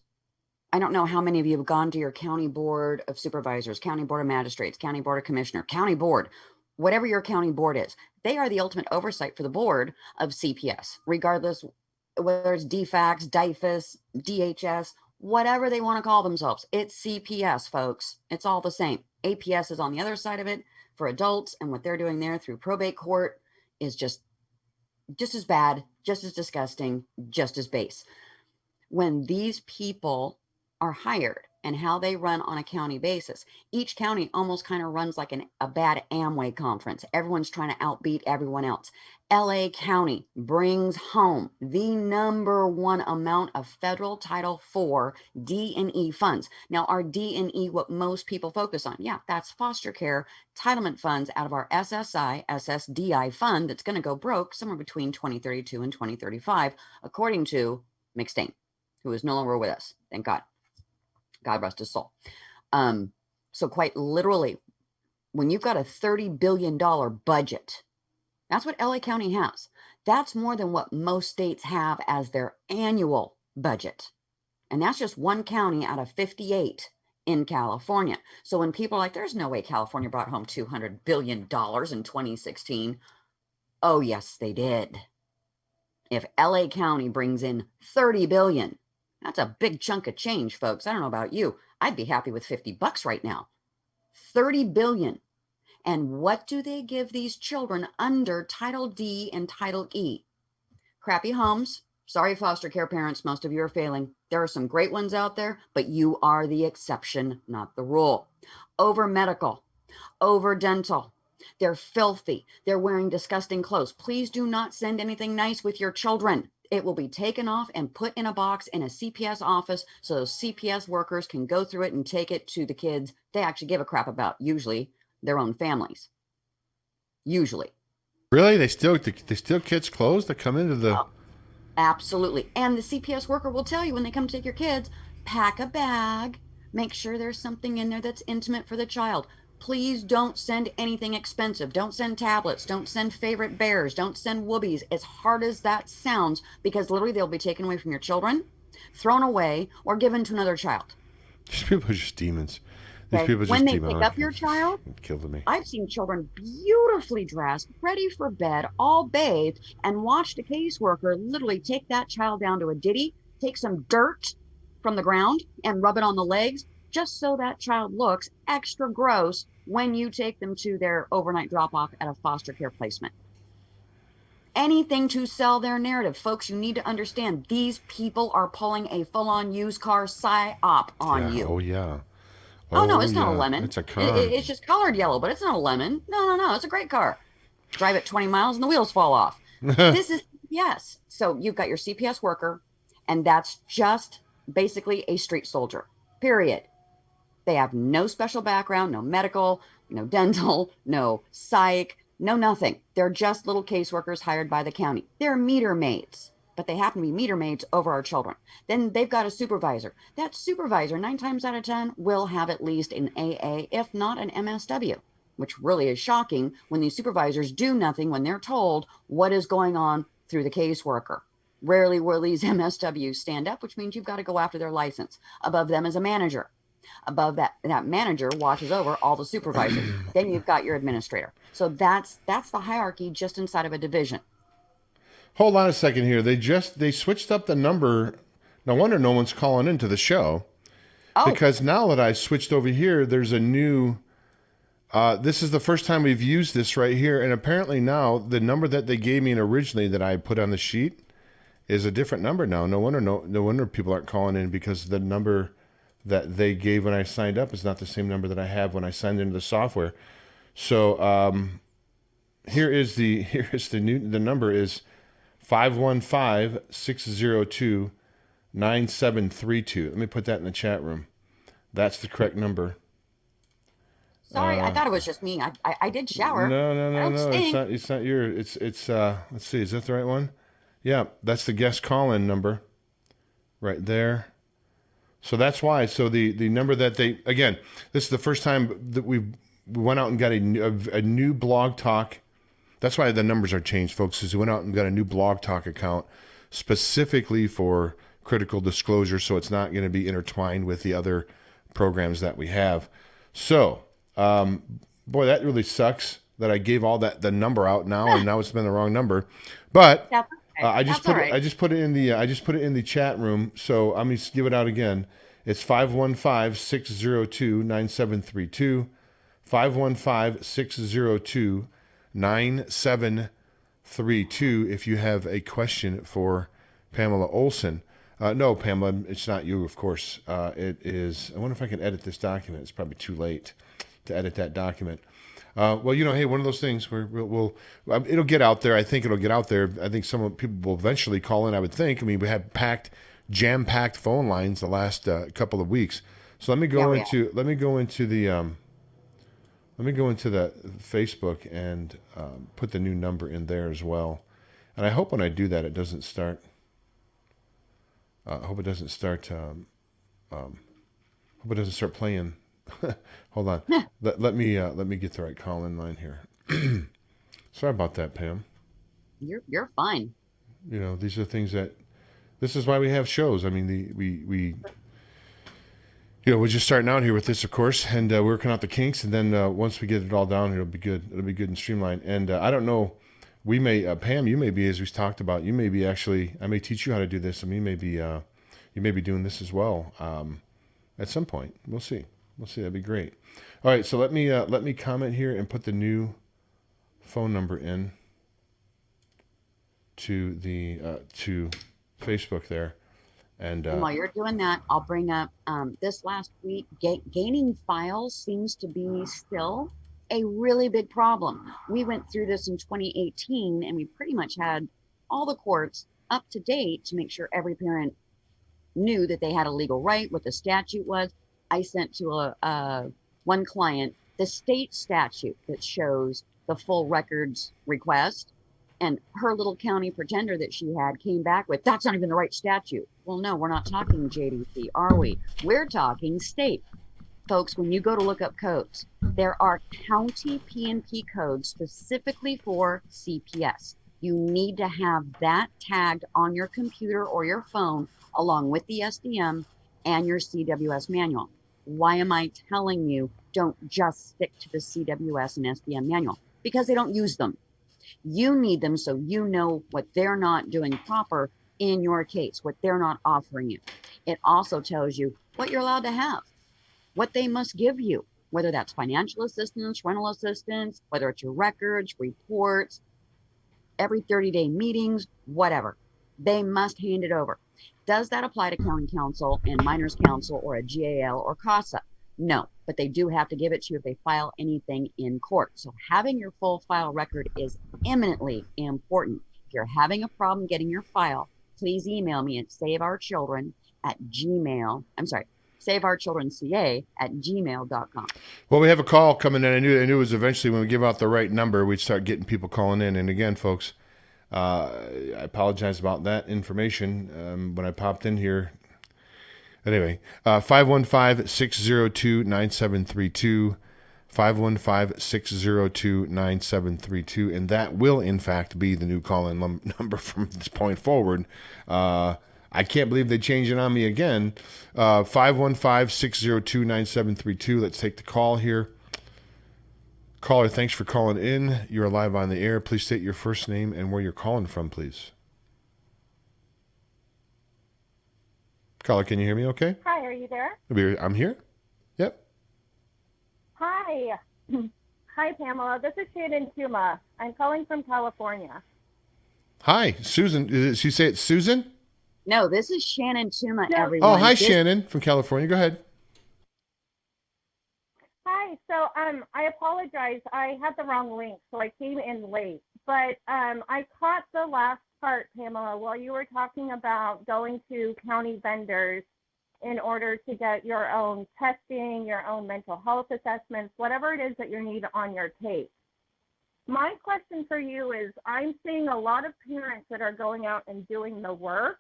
I don't know how many of you have gone to your county board of supervisors, county board of magistrates, county board of commissioner, county board, whatever your county board is. They are the ultimate oversight for the board of CPS, regardless whether it's DFACS, DIFAS, DHS, whatever they want to call themselves. It's CPS, folks. It's all the same. APS is on the other side of it for adults, and what they're doing there through probate court is just as bad, just as disgusting, just as base. When these people are hired and how they run on a county basis, each county almost kind of runs like a bad Amway conference. Everyone's trying to outbeat everyone else. LA County brings home the #1 amount of federal Title IV D&E funds. Now, our D&E, what most people focus on, yeah, that's foster care entitlement funds out of our SSDI fund that's going to go broke somewhere between 2032 and 2035, according to McStain, who is no longer with us. Thank God. God rest his soul. So quite literally, when you've got a $30 billion budget, that's what LA County has. That's more than what most states have as their annual budget. And that's just one county out of 58 in California. So when people are like, there's no way California brought home $200 billion in 2016. Oh, yes, they did. If LA County brings in $30 billion, that's a big chunk of change, folks. I don't know about you. I'd be happy with $50 right now. $30 billion. And what do they give these children under Title D and Title E? Crappy homes. Sorry, foster care parents, most of you are failing. There are some great ones out there, but you are the exception, not the rule. Over medical, over dental. They're filthy. They're wearing disgusting clothes. Please do not send anything nice with your children. It will be taken off and put in a box in a CPS office so those CPS workers can go through it and take it to the kids they actually give a crap about, usually their own families. Usually. Really? They steal kids' clothes that come into the... Absolutely. And the CPS worker will tell you when they come to take your kids, pack a bag, make sure there's something in there that's intimate for the child. Please don't send anything expensive. Don't send tablets. Don't send favorite bears. Don't send whoobies, as hard as that sounds, because literally they'll be taken away from your children, thrown away, or given to another child. These people are just demons. Okay? When they pick up your child, me. I've seen children beautifully dressed, ready for bed, all bathed, and watched a caseworker literally take that child down to a ditty, take some dirt from the ground and rub it on the legs, just so that child looks extra gross when you take them to their overnight drop-off at a foster care placement. Anything to sell their narrative. Folks, you need to understand these people are pulling a full-on used car psyop on you. Oh, yeah. Oh, no, it's not a lemon. It's a car. It's just colored yellow, but it's not a lemon. No. It's a great car. Drive it 20 miles and the wheels fall off. This is, yes. So you've got your CPS worker, and that's just basically a street soldier, period. They have no special background, no medical, no dental, no psych, no nothing. They're just little caseworkers hired by the county. They're meter maids. but they happen to be meter maids over our children. Then they've got a supervisor. That supervisor, 9 times out of 10, will have at least an AA, if not an MSW, which really is shocking when these supervisors do nothing when they're told what is going on through the caseworker. Rarely will these MSWs stand up, which means you've got to go after their license. Above them is a manager. Above that manager watches over all the supervisors. Then you've got your administrator. So that's the hierarchy just inside of a division. Hold on a second here. They switched up the number. No wonder no one's calling into the show. Oh. Because now that I switched over here, there's a new. This is the first time we've used this right here, and apparently now the number that they gave me originally that I put on the sheet is a different number now. No wonder people aren't calling in, because the number that they gave when I signed up is not the same number that I have when I signed into the software. So the number is 515-602-9732. Let me put that in the chat room. That's the correct number. Sorry, I thought it was just me. I did shower. No. It's not your. It's. Let's see. Is that the right one? Yeah, that's the guest call-in number, right there. So that's why. So the number that they, again, this is the first time that we went out and got a new Blog Talk. That's why the numbers are changed, folks. Is we went out and got a new Blog Talk account specifically for critical disclosure, so it's not going to be intertwined with the other programs that we have. So. Boy, that really sucks that I gave all the number out now, and now it's been the wrong number. But I just put it in the chat room. So I'm going to give it out again. It's 515-602-9732. 515-602-9732. If you have a question for Pamela Olson. No, Pamela, it's not you, of course. It is. I wonder if I can edit this document. It's probably too late to edit that document. Well, hey, one of those things where it'll get out there. I think it'll get out there. I think some people will eventually call in, I would think. I mean, we had jam-packed phone lines the last couple of weeks. So let me go into the Facebook and put the new number in there as well. And I hope when I do that, it doesn't start. I hope it doesn't start. Hope it doesn't start playing. Hold on. Let me get the right call-in line here. Sorry about that, Pam. You're fine. These are things that. This is why we have shows. I mean, we're just starting out here with this, of course, and working out the kinks, and then once we get it all down, it'll be good. It'll be good and streamlined. And I don't know. We may, Pam, you may be, as we talked about, you may be actually. I may teach you how to do this. I mean, you may be doing this as well at some point. We'll see. That'd be great. All right, so let me comment here and put the new phone number in to the to Facebook there. And while you're doing that, I'll bring up this last week. Gaining files seems to be still a really big problem. We went through this in 2018, and we pretty much had all the courts up to date to make sure every parent knew that they had a legal right, what the statute was. I sent to one client the state statute that shows the full records request, and her little county pretender that she had came back with, that's not even the right statute. Well, no, we're not talking JDC, are we? We're talking state. Folks, when you go to look up codes, there are county P&P codes specifically for CPS. You need to have that tagged on your computer or your phone along with the SDM and your CWS manual. Why am I telling you don't just stick to the CWS and SDM manual? Because they don't use them. You need them so you know what they're not doing proper in your case, what they're not offering you. It also tells you what you're allowed to have, what they must give you, whether that's financial assistance, rental assistance, whether it's your records, reports, every 30-day meetings, whatever. They must hand it over. Does that apply to county council and minors council or a GAL or CASA? No, but they do have to give it to you if they file anything in court. So having your full file record is eminently important. If you're having a problem getting your file, please email me at saveourchildrenca@gmail.com. Well, we have a call coming in. I knew it was eventually when we give out the right number, we'd start getting people calling in. And again, folks, I apologize about that information when I popped in here. Anyway, 515-602-9732, 515-602-9732, and that will, in fact, be the new call-in number from this point forward. I can't believe they changed it on me again. 515-602-9732. Let's take the call here. Caller, thanks for calling in. You're live on the air. Please state your first name and where you're calling from, please. Caller, can you hear me okay? Hi, are you there? I'm here. Yep. Hi. Hi, Pamela. This is Shannon Tuma. I'm calling from California. Hi, Susan. Did she say it's Susan? No, this is Shannon Tuma, No. everyone. Oh, hi, Shannon from California. Go ahead. Hi. So I apologize. I had the wrong link, so I came in late. But I caught the last part, Pamela, while you were talking about going to county vendors in order to get your own testing, your own mental health assessments, whatever it is that you need on your case. My question for you is, I'm seeing a lot of parents that are going out and doing the work,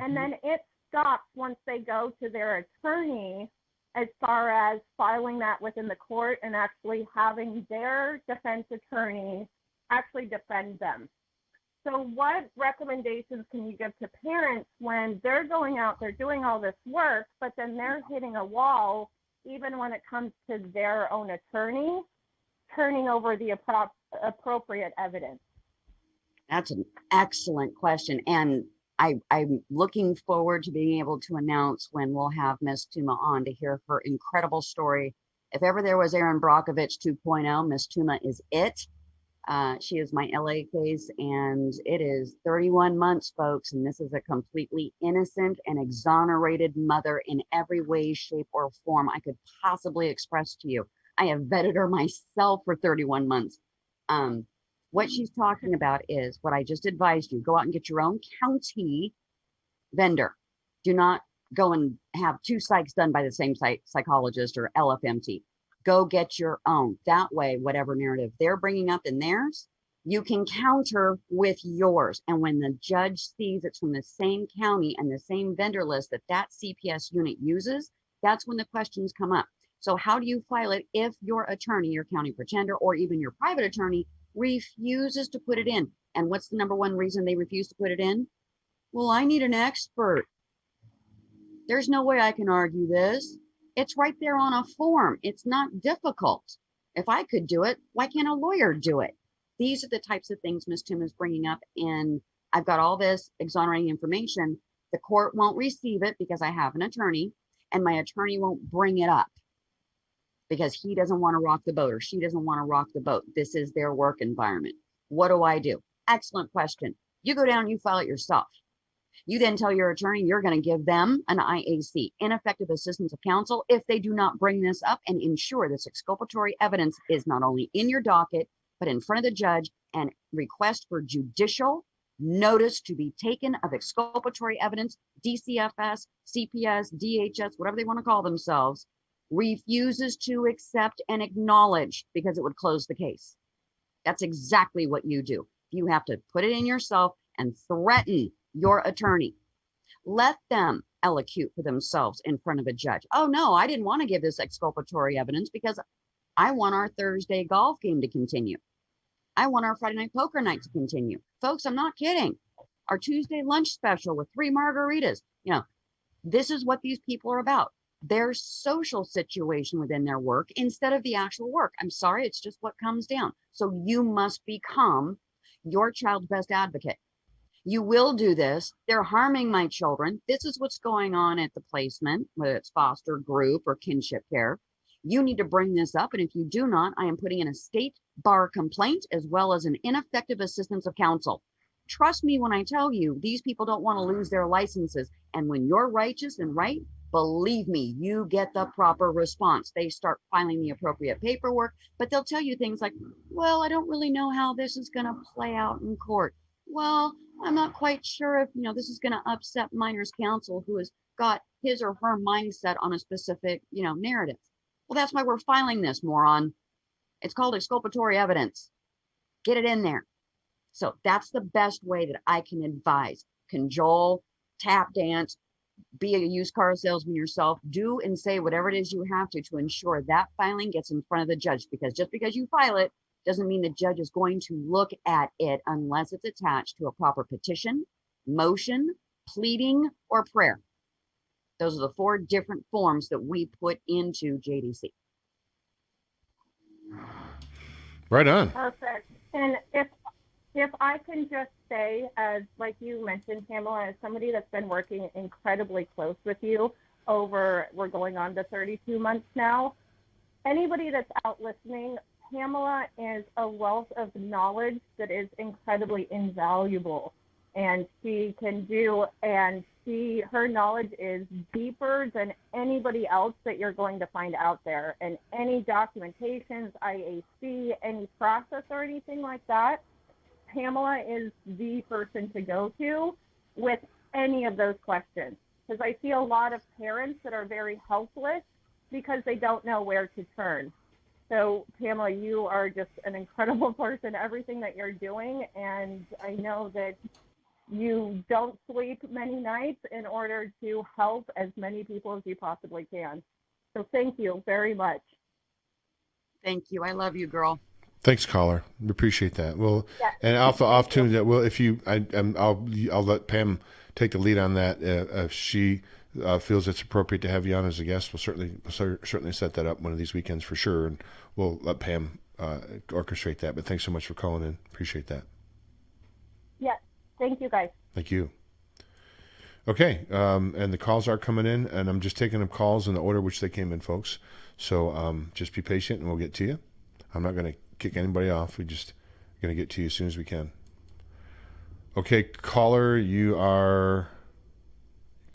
and then it stops once they go to their attorney as far as filing that within the court and actually having their defense attorney actually defend them. So what recommendations can you give to parents when they're going out, they're doing all this work, but then they're hitting a wall, even when it comes to their own attorney, turning over the appropriate evidence? That's an excellent question. And I'm looking forward to being able to announce when we'll have Miss Tuma on to hear her incredible story. If ever there was Aaron Brockovich 2.0, Miss Tuma is it. She is my LA case, and it is 31 months, folks, and this is a completely innocent and exonerated mother in every way, shape, or form I could possibly express to you. I have vetted her myself for 31 months. What she's talking about is what I just advised you. Go out and get your own county vendor. Do not go and have two psychs done by the same psychologist or LFMT. Go get your own. That way, whatever narrative they're bringing up in theirs, you can counter with yours. And when the judge sees it's from the same county and the same vendor list that CPS unit uses, that's when the questions come up. So how do you file it if your attorney, your county pretender, or even your private attorney refuses to put it in? And what's the number one reason they refuse to put it in? Well, I need an expert. There's no way I can argue this. It's right there on a form. It's not difficult. If I could do it, why can't a lawyer do it? These are the types of things Ms. Tim is bringing up. And I've got all this exonerating information. The court won't receive it because I have an attorney, and my attorney won't bring it up because he doesn't want to rock the boat or she doesn't want to rock the boat. This is their work environment. What do? Excellent question. You go down, you file it yourself. You then tell your attorney you're going to give them an IAC, ineffective assistance of counsel, if they do not bring this up and ensure this exculpatory evidence is not only in your docket, but in front of the judge, and request for judicial notice to be taken of exculpatory evidence. DCFS, CPS, DHS, whatever they want to call themselves, refuses to accept and acknowledge because it would close the case. That's exactly what you do. You have to put it in yourself and threaten your attorney. Let them elocute for themselves in front of a judge. Oh no, I didn't want to give this exculpatory evidence because I want our Thursday golf game to continue. I want our Friday night poker night to continue. Folks, I'm not kidding. Our Tuesday lunch special with 3 margaritas. You know, this is what these people are about. Their social situation within their work instead of the actual work. I'm sorry, it's just what comes down. So you must become your child's best advocate. You will do this. They're harming my children. This is what's going on at the placement, whether it's foster, group, or kinship care. You need to bring this up. And if you do not, I am putting in a state bar complaint as well as an ineffective assistance of counsel. Trust me when I tell you, these people don't want to lose their licenses. And when you're righteous and right, believe me, you get the proper response. They start filing the appropriate paperwork, but they'll tell you things like, well, I don't really know how this is going to play out in court. Well, I'm not quite sure if, this is going to upset minors counsel who has got his or her mindset on a specific, narrative. Well, that's why we're filing this, moron. It's called exculpatory evidence. Get it in there. So that's the best way that I can advise. Cajole, tap dance, be a used car salesman yourself, do and say whatever it is you have to ensure that filing gets in front of the judge, because just because you file it doesn't mean the judge is going to look at it unless it's attached to a proper petition, motion, pleading, or prayer. Those are the 4 different forms that we put into JDC. Right on. Perfect. And if I can just say, as like you mentioned, Pamela, as somebody that's been working incredibly close with you we're going on to 32 months now, anybody that's out listening, Pamela is a wealth of knowledge that is incredibly invaluable. And she can do, and her knowledge is deeper than anybody else that you're going to find out there. And any documentations, IAC, any process or anything like that, Pamela is the person to go to with any of those questions. Because I see a lot of parents that are very helpless because they don't know where to turn. So Pamela, you are just an incredible person, everything that you're doing. And I know that you don't sleep many nights in order to help as many people as you possibly can. So thank you very much. Thank you. I love you, girl. Thanks, caller. We appreciate that. Well, Yeah. and off tune that. Well, if you, I'll let Pam take the lead on that. If she feels it's appropriate to have you on as a guest, we'll certainly set that up one of these weekends for sure, and we'll let Pam orchestrate that. But thanks so much for calling in. Appreciate that. Yeah. Thank you, guys. Thank you. Okay, and the calls are coming in, and I'm just taking up calls in the order which they came in, folks. So just be patient, and we'll get to you. I'm not going to kick anybody off. We're just going to get to you as soon as we can. Okay, caller, you're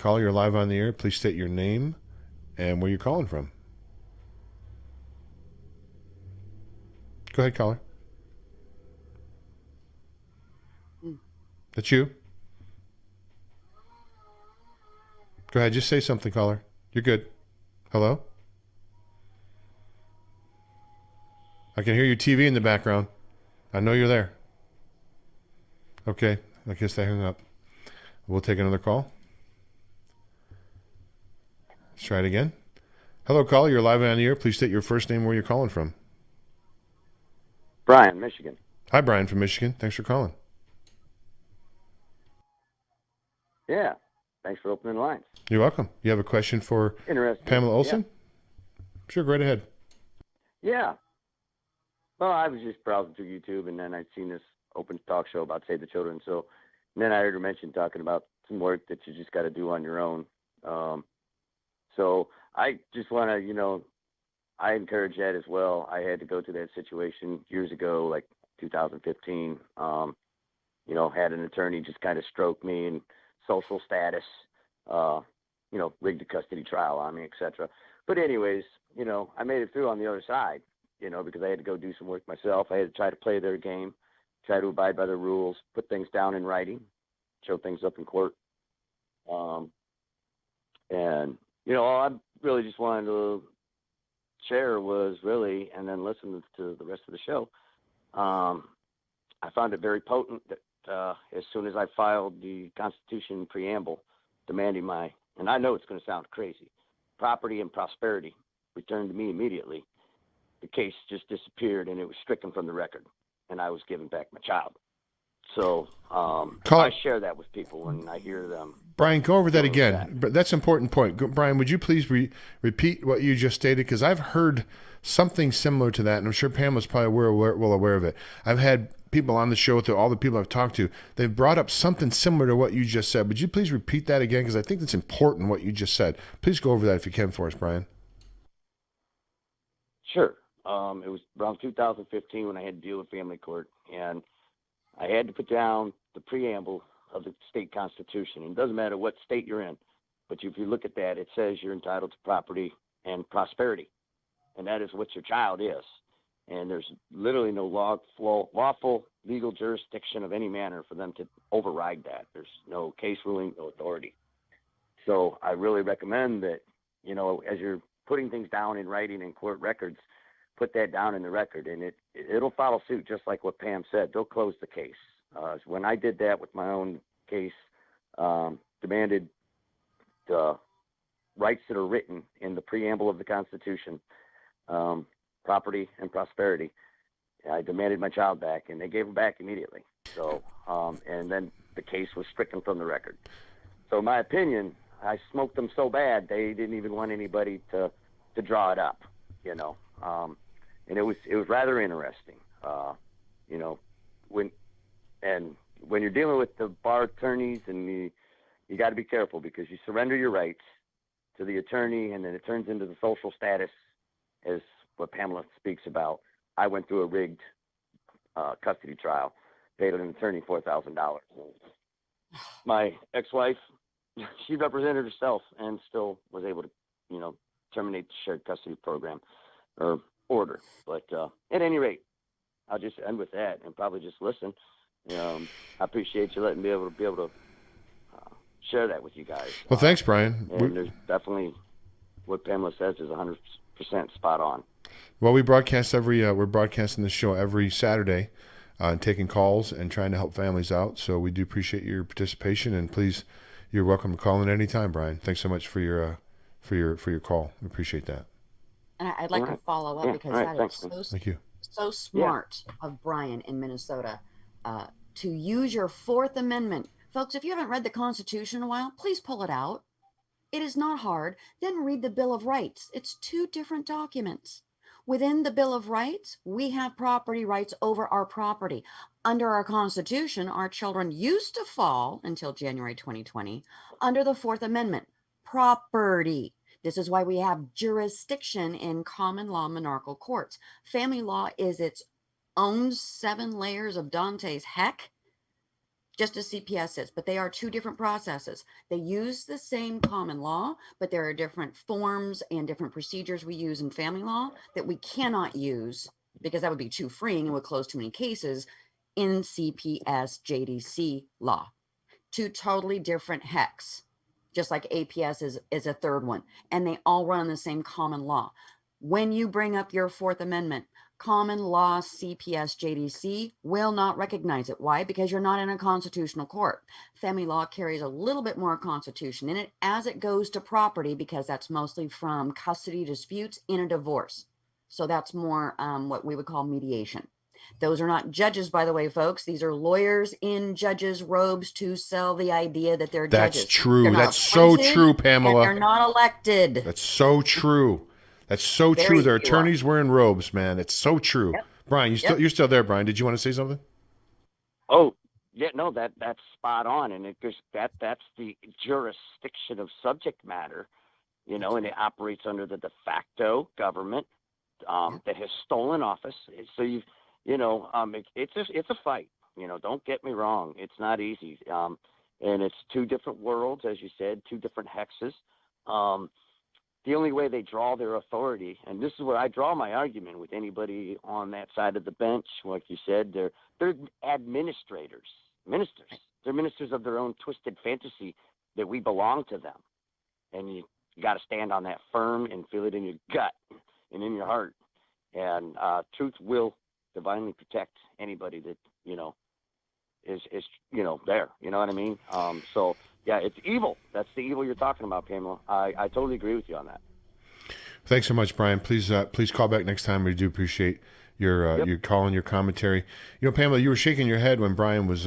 live on the air. Please state your name and where you're calling from. Go ahead, caller. That's you. Go ahead, just say something, caller. You're good. Hello? I can hear your TV in the background. I know you're there. Okay, I guess they hung up. We'll take another call. Let's try it again. Hello, caller. You're live on the air. Please state your first name, where you're calling from. Brian, Michigan. Hi, Brian from Michigan. Thanks for calling. Yeah, thanks for opening the lines. You're welcome. You have a question for Pamela Olson? Yeah. Sure, go right ahead. Yeah. Well, I was just browsing through YouTube, and then I'd seen this open talk show about Save the Children. So, and then I heard her mention talking about some work that you just got to do on your own. So I just want to, I encourage that as well. I had to go through that situation years ago, like 2015. Had an attorney just kind of stroke me and social status, rigged a custody trial on me, etc. But anyways, I made it through on the other side, because I had to go do some work myself. I had to try to play their game, try to abide by the rules, put things down in writing, show things up in court. All I really just wanted to share was really, and then listen to the rest of the show. I found it very potent that as soon as I filed the Constitution preamble demanding and I know it's going to sound crazy, property and prosperity returned to me immediately, the case just disappeared and it was stricken from the record, and I was given back my child. So I share that with people when I hear them. Brian, go over that again. But that's an important point. Brian, would you please repeat what you just stated? Because I've heard something similar to that, and I'm sure Pamela's probably well aware of it. I've had people on the show, to all the people I've talked to, they've brought up something similar to what you just said. Would you please repeat that again? Because I think that's important, what you just said. Please go over that if you can for us, Brian. Sure. It was around 2015 when I had to deal with family court, and I had to put down the preamble of the state constitution. And it doesn't matter what state you're in, but if you look at that, it says you're entitled to property and prosperity, and that is what your child is. And there's literally no lawful legal jurisdiction of any manner for them to override that. There's no case ruling, no authority. So I really recommend that, as you're putting things down in writing in court records, put that down in the record, and it'll follow suit, just like what Pam said. They'll close the case. When I did that with my own case, demanded the rights that are written in the preamble of the Constitution, property and prosperity. I demanded my child back, and they gave him back immediately. So, and then the case was stricken from the record. So, in my opinion, I smoked them so bad they didn't even want anybody to draw it up, you know. And it was rather interesting, you know, when you're dealing with the bar attorneys, and you got to be careful, because you surrender your rights to the attorney, and then it turns into the social status, as what Pamela speaks about. I went through a rigged custody trial, paid an attorney $4,000. My ex-wife, she represented herself and still was able to, you know, terminate the shared custody program or order. But at any rate, I'll just end with that and probably just listen. I appreciate you letting me be able to share that with you guys. Well, thanks, Brian. And there's definitely what Pamela says is 100% spot on. Well, we're broadcasting this show every Saturday, and taking calls and trying to help families out. So we do appreciate your participation, and please, you're welcome to call in anytime, Brian. Thanks so much for your call. We appreciate that. And I'd like to follow up because that is Thank you. So smart of Brian in Minnesota to use your Fourth Amendment. Folks, if you haven't read the Constitution in a while, please pull it out. It is not hard. Then read the Bill of Rights. It's two different documents. Within the Bill of Rights, we have property rights over our property. Under our Constitution, our children used to fall, until January 2020, under the Fourth Amendment, property. This is why we have jurisdiction in common law monarchical courts. Family law is its own 7 layers of Dante's heck, just as CPS is, but they are two different processes. They use the same common law, but there are different forms and different procedures we use in family law that we cannot use, because that would be too freeing and would close too many cases, in CPS JDC law. Two totally different hecks, just like APS is a third one, and they all run on the same common law. When you bring up your Fourth Amendment, common law CPS JDC will not recognize it. Why? Because you're not in a constitutional court. Family law carries a little bit more constitution in it as it goes to property, because that's mostly from custody disputes in a divorce. So that's more what we would call mediation. Those are not judges, by the way, folks. These are lawyers in judges' robes to sell the idea that they're judges. That's true. That's so true, Pamela. They're not elected. That's so true. That's so true. Their attorneys wearing robes, man. It's so true. Yep. Brian, you're still there, Brian. Did you want to say something? Oh, yeah, no, that's spot on. And that's the jurisdiction of subject matter, you know, and it operates under the de facto government that has stolen office. So it's a fight. You know, don't get me wrong. It's not easy. And it's two different worlds, as you said, two different hexes. The only way they draw their authority, and this is where I draw my argument with anybody on that side of the bench, like you said, they're ministers. They're ministers of their own twisted fantasy that we belong to them. And you got to stand on that firm and feel it in your gut and in your heart. And truth will divinely protect anybody that, you know, is there. You know what I mean? So, yeah, it's evil. That's the evil you're talking about, Pamela. I totally agree with you on that. Thanks so much, Brian. Please call back next time. We do appreciate your call and your commentary. You know, Pamela, you were shaking your head when Brian was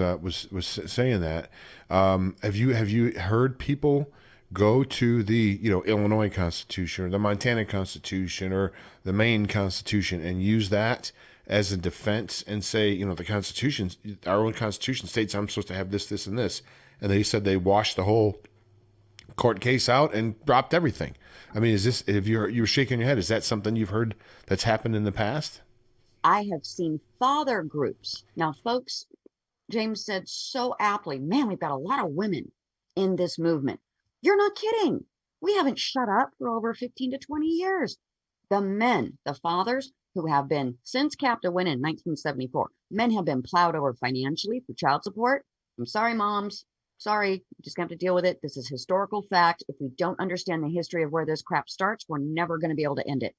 saying that. Have you heard people go to the Illinois Constitution or the Montana Constitution or the Maine Constitution and use that as a defense and say, the Constitution, our own Constitution states I'm supposed to have this, this, and this. And they said they washed the whole court case out and dropped everything. I mean, is this, if you were shaking your head, is that something you've heard that's happened in the past? I have seen father groups. Now, folks, James said so aptly, man, we've got a lot of women in this movement. You're not kidding. We haven't shut up for over 15 to 20 years. The men, the fathers who have been, since Capta went in 1974, men have been plowed over financially for child support. I'm sorry, moms. Sorry, you just have to deal with it. This is historical fact. If we don't understand the history of where this crap starts, we're never going to be able to end it.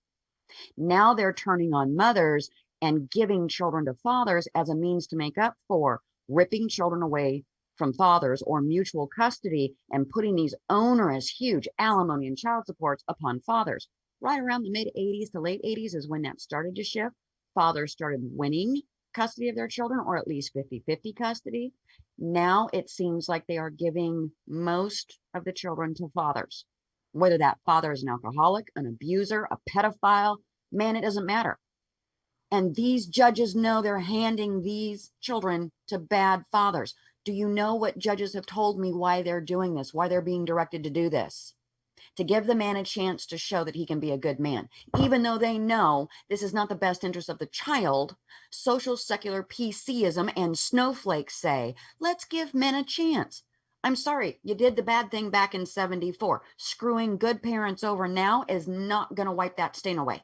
Now they're turning on mothers and giving children to fathers as a means to make up for ripping children away from fathers or mutual custody and putting these onerous, huge alimony and child supports upon fathers. Right around the mid 80s to late 80s is when that started to shift. Fathers started winning custody of their children, or at least 50-50 custody. Now it seems like they are giving most of the children to fathers. Whether that father is an alcoholic, an abuser, a pedophile, man, it doesn't matter. And these judges know they're handing these children to bad fathers. Do you know what judges have told me why they're doing this, why they're being directed to do this? To give the man a chance to show that he can be a good man. Even though they know this is not the best interest of the child, social secular PCism and snowflakes say, let's give men a chance. I'm sorry, you did the bad thing back in 74. Screwing good parents over now is not going to wipe that stain away.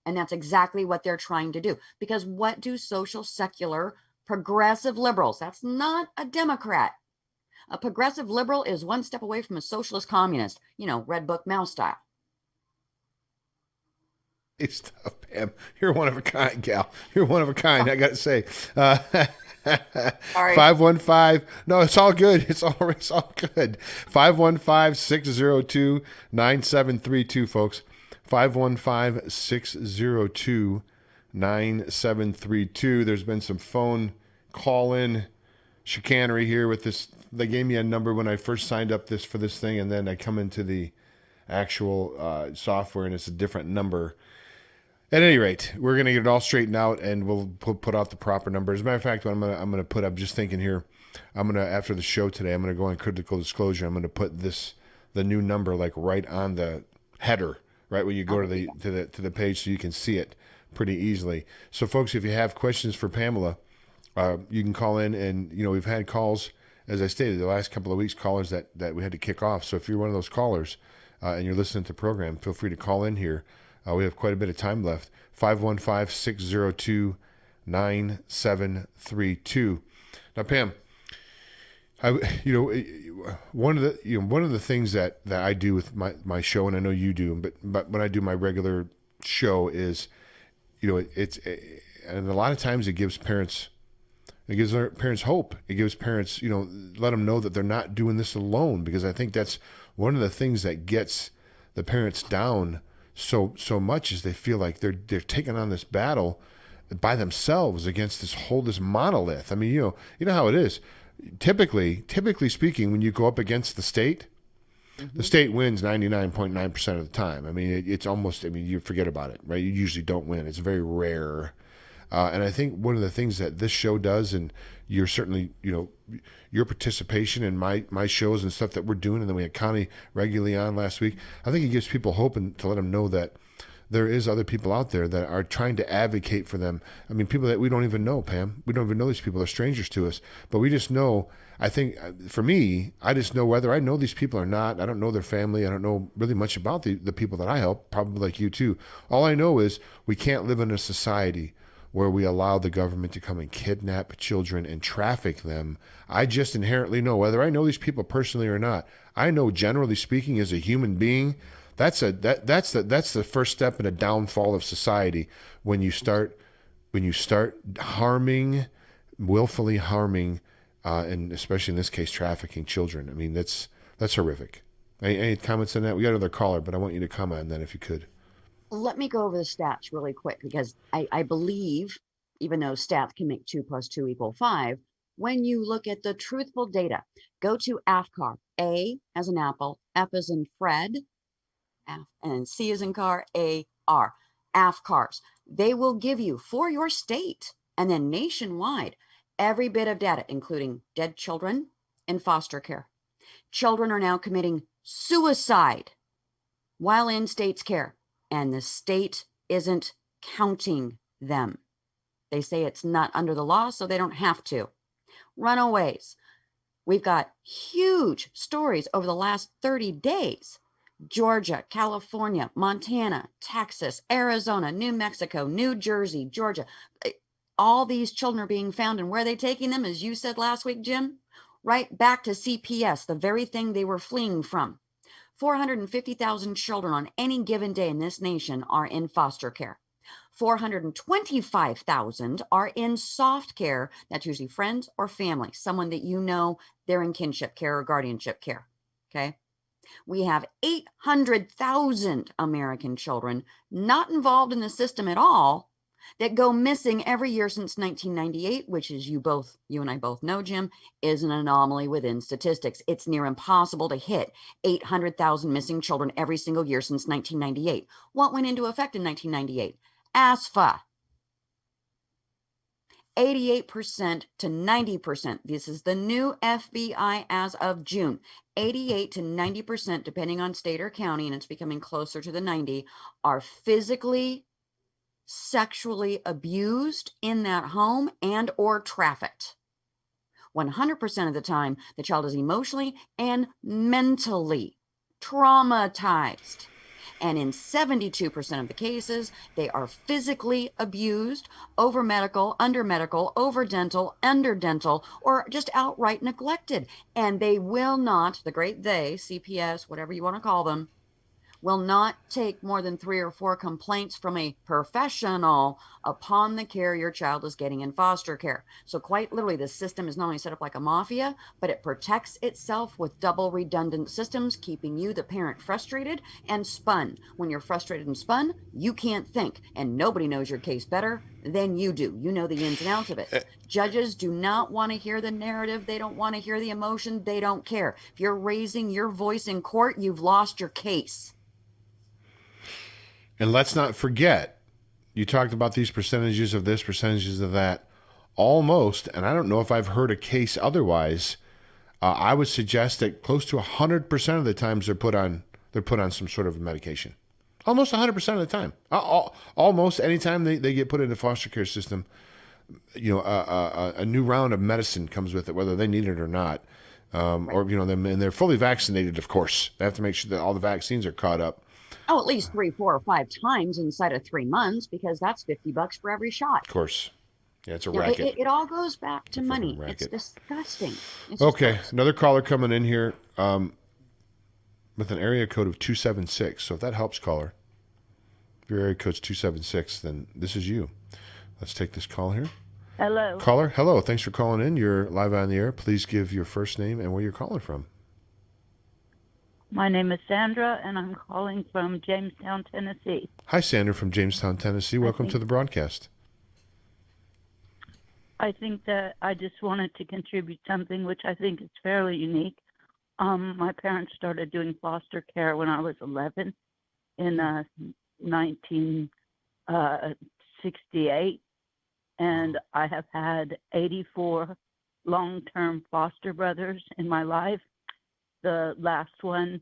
And that's exactly what they're trying to do. Because what do social secular progressive liberals, that's not a Democrat. A progressive liberal is one step away from a socialist communist, Red Book Mouse style. Hey, stuff, Pam. You're one of a kind, gal. You're one of a kind, I got to say. 515. No, it's all good. It's all good. 515-602-9732, folks. 515-602-9732. There's been some phone call-in chicanery here with this. They gave me a number when I first signed up for this thing, and then I come into the actual software, and it's a different number. At any rate, we're going to get it all straightened out, and we'll put out the proper number. As a matter of fact, what I'm going to put up, just thinking here, after the show today, I'm going to go on critical disclosure. I'm going to put the new number like right on the header, right when you go to the page, so you can see it pretty easily. So, folks, if you have questions for Pamela, you can call in, and we've had calls, as I stated, the last couple of weeks, callers that we had to kick off. So if you're one of those callers and you're listening to the program, feel free to call in here. We have quite a bit of time left. 515-602-9732. Now, Pam, one of the things that I do with my show, and I know you do, but when I do my regular show is, and a lot of times it gives parents hope. It gives parents, let them know that they're not doing this alone, because I think that's one of the things that gets the parents down so much, is they feel like they're taking on this battle by themselves against this monolith. I mean, you know how it is. Typically speaking, when you go up against the state, the state wins 99.9% of the time. I mean, it's almost, you forget about it, right? You usually don't win. It's very rare. And I think one of the things that this show does, and you're certainly, your participation in my shows and stuff that we're doing, and then we had Connie regularly on last week, I think it gives people hope, and to let them know that there is other people out there that are trying to advocate for them. I mean, people that we don't even know, Pam. We don't even know these people. They're strangers to us. But we just know, I think, for me, I just know whether I know these people or not. I don't know their family. I don't know really much about the people that I help, probably like you too. All I know is we can't live in a society where we allow the government to come and kidnap children and traffic them. I just inherently know, whether I know these people personally or not, I know, generally speaking, as a human being, that's the first step in a downfall of society, when you start harming, willfully harming, and especially in this case, trafficking children. I mean, that's horrific. Any comments on that? We got another caller, but I want you to comment on that if you could. Let me go over the stats really quick, because I believe, even though stats can make 2 + 2 = 5, when you look at the truthful data, go to AFCAR, A as in apple, F as in Fred, and C as in car, A-R, AFCARs. They will give you, for your state and then nationwide, every bit of data, including dead children in foster care. Children are now committing suicide while in state's care, and the state isn't counting them. They say it's not under the law, so they don't have to. Runaways. We've got huge stories over the last 30 days. Georgia, California, Montana, Texas, Arizona, New Mexico, New Jersey, Georgia. All these children are being found, and where are they taking them, as you said last week, Jim? Right back to CPS, the very thing they were fleeing from. 450,000 children on any given day in this nation are in foster care. 425,000 are in soft care. That's usually friends or family, someone that you know they're in kinship care or guardianship care. Okay. We have 800,000 American children not involved in the system at all that go missing every year since 1998, which is you and I both know, Jim, is an anomaly within statistics. It's near impossible to hit 800,000 missing children every single year since 1998. What went into effect in 1998? ASFA. 88% to 90%. This is the new FBI as of June. 88 to 90%, depending on state or county, and it's becoming closer to the 90, are physically, sexually abused in that home and or trafficked. 100% of the time, the child is emotionally and mentally traumatized. And in 72% of the cases, they are physically abused, over medical, under dental, under dental, or just outright neglected. And they will not, the great they, CPS, whatever you want to call them, will not take more than 3 or 4 complaints from a professional upon the care your child is getting in foster care. So quite literally, the system is not only set up like a mafia, but it protects itself with double redundant systems, keeping you, the parent, frustrated and spun. When you're frustrated and spun, you can't think, and nobody knows your case better than you do. You know the ins and outs of it. Judges do not want to hear the narrative. They don't want to hear the emotion. They don't care. If you're raising your voice in court, you've lost your case. And let's not forget, you talked about these percentages of this, percentages of that. Almost, and I don't know if I've heard a case otherwise, I would suggest that close to 100% of the times they're put on some sort of medication. Almost 100% of the time. Almost any time they get put in the foster care system, a new round of medicine comes with it, whether they need it or not. And they're fully vaccinated, of course. They have to make sure that all the vaccines are caught up. Oh, at least 3, 4, or 5 times inside of 3 months, because that's $50 for every shot. Of course. Yeah, it's a racket. It all goes back to money. It's disgusting. Okay, another caller coming in here with an area code of 276. So if that helps, caller, if your area code's 276, then this is you. Let's take this call here. Hello. Caller, hello. Thanks for calling in. You're live on the air. Please give your first name and where you're calling from. My name is Sandra, and I'm calling from Jamestown, Tennessee. Hi, Sandra from Jamestown, Tennessee. Welcome to the broadcast. I think that I just wanted to contribute something which I think is fairly unique. My parents started doing foster care when I was 11 in 1968, and I have had 84 long-term foster brothers in my life. The last one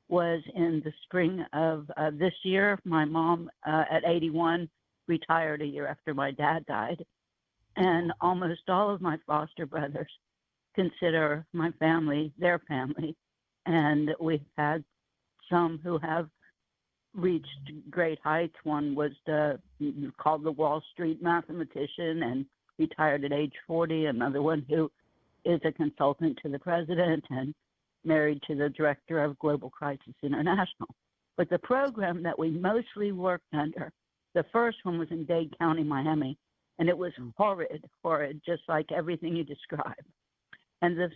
was in the spring of this year. My mom, at 81, retired a year after my dad died. And almost all of my foster brothers consider my family their family. And we've had some who have reached great heights. One was called the Wall Street mathematician and retired at age 40. Another one who is a consultant to the president and married to the director of Global Crisis International. But the program that we mostly worked under, the first one was in Dade County, Miami, and it was horrid, just like everything you described. And this,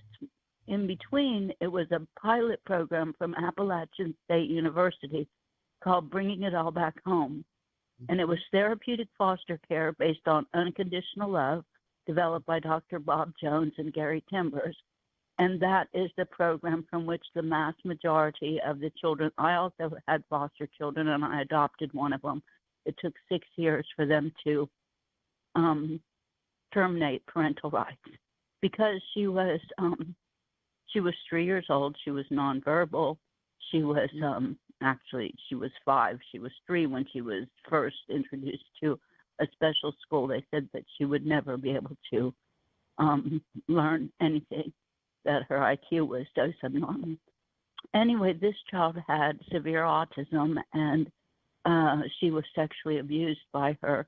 in between, it was a pilot program from Appalachian State University called Bringing It All Back Home. And it was therapeutic foster care based on unconditional love, developed by Dr. Bob Jones and Gary Timbers. And that is the program from which the mass majority of the children, I also had foster children, and I adopted one of them. It took 6 years for them to terminate parental rights because she was 3 years old. She was nonverbal. She was actually, she was 5. She was 3 when she was first introduced to a special school. They said that she would never be able to learn anything, that her IQ was so subnormal. Anyway, this child had severe autism, and she was sexually abused by her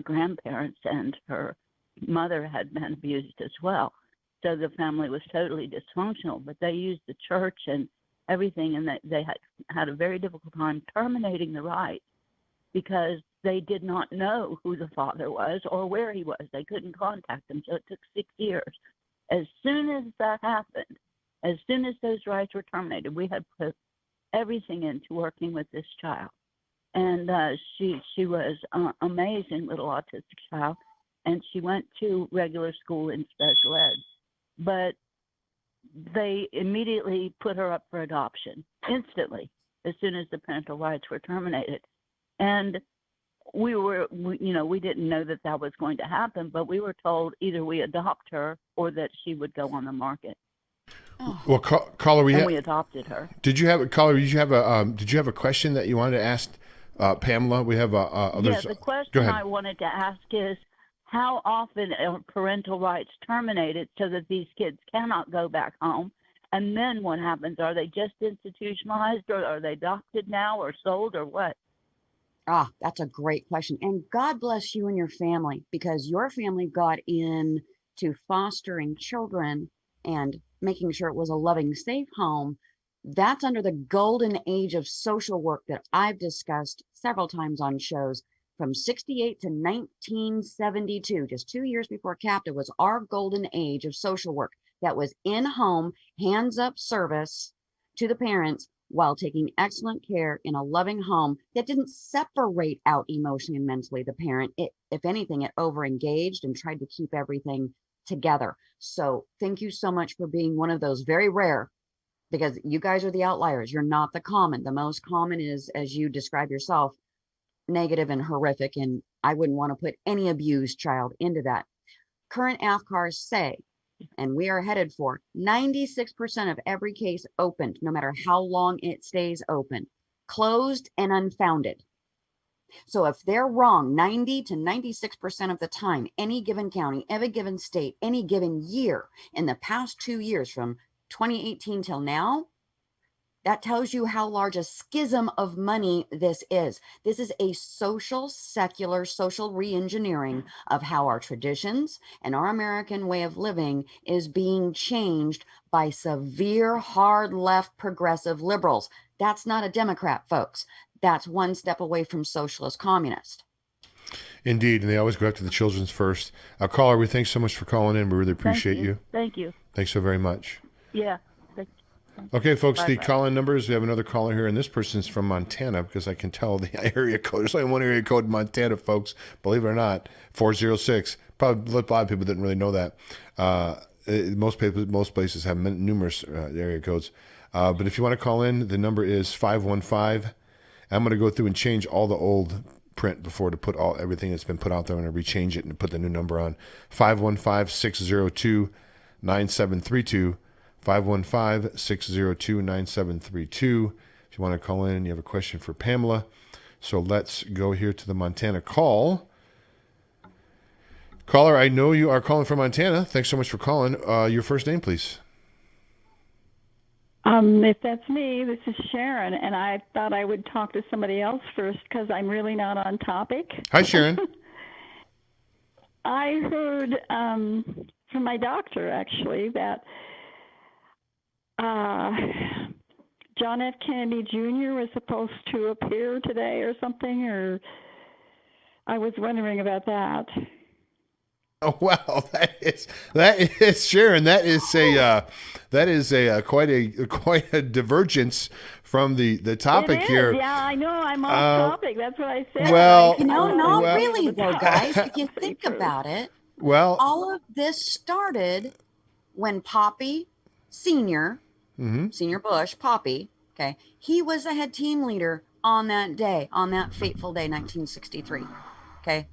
grandparents, and her mother had been abused as well. So the family was totally dysfunctional, but they used the church and everything, and they had a very difficult time terminating the rights. because they did not know who the father was or where he was. They couldn't contact him, so it took 6 years. As soon as that happened, as soon as those rights were terminated, we had put everything into working with this child. And she was an amazing little autistic child, and she went to regular school in special ed. But they immediately put her up for adoption, instantly, as soon as the parental rights were terminated. And we didn't know that that was going to happen, but we were told either we adopt her or that she would go on the market. Well, caller, we adopted her. Did you have a question that you wanted to ask Pamela? We have others. Yeah, the question I wanted to ask is, how often are parental rights terminated so that these kids cannot go back home? And then what happens? Are they just institutionalized, or are they adopted now, or sold, or what? That's a great question. And God bless you and your family, because your family got into fostering children and making sure it was a loving, safe home. That's under the golden age of social work that I've discussed several times on shows. From 68 to 1972, just 2 years before CAPTA, was our golden age of social work. That was in-home, hands-up service to the parents while taking excellent care in a loving home that didn't separate out emotionally and mentally the parent. If anything, it over-engaged and tried to keep everything together. So thank you so much for being one of those very rare, because you guys are the outliers. You're not the common. The most common is, as you describe yourself, negative and horrific, and I wouldn't want to put any abused child into that. Current AFCARs say, and we are headed for 96% of every case opened, no matter how long it stays open, closed and unfounded. So if they're wrong 90 to 96% of the time, any given county, every given state, any given year, in the past 2 years from 2018 till now, that tells you how large a schism of money this is. This is a secular social re-engineering of how our traditions and our American way of living is being changed by severe, hard left progressive liberals. That's not a Democrat, folks. That's one step away from socialist communist. Indeed, and they always go after the children's first. Caller, we thanks so much for calling in. We really appreciate you. Thank you. Thanks so very much. Yeah. Okay, folks, Bye-bye. The call-in numbers, we have another caller here, and this person's from Montana, because I can tell the area code. There's only one area code in Montana, folks, believe it or not, 406. Probably a lot of people didn't really know that. Most places have numerous area codes. But if you want to call in, the number is 515. I'm going to go through and change all the old print before to put everything that's been put out there. I'm going to rechange it and put the new number on. 515-602-9732. 515-602-9732. If you want to call in and you have a question for Pamela. So let's go here to the Montana call. Caller, I know you are calling from Montana. Thanks so much for calling. Your first name, please. If that's me, this is Sharon, and I thought I would talk to somebody else first because I'm really not on topic. Hi, Sharon. I heard from my doctor, actually, that John F. Kennedy Jr. was supposed to appear today or something, or I was wondering about that. Oh wow, that is Sharon. That is quite a divergence from the topic here. Yeah, I know I'm off topic. That's what I said. Well, not really though, guys. If you think about it, all of this started when Poppy Senior, Senior Bush, Poppy, okay, he was the head team leader on that day, on that fateful day, 1963. Okay.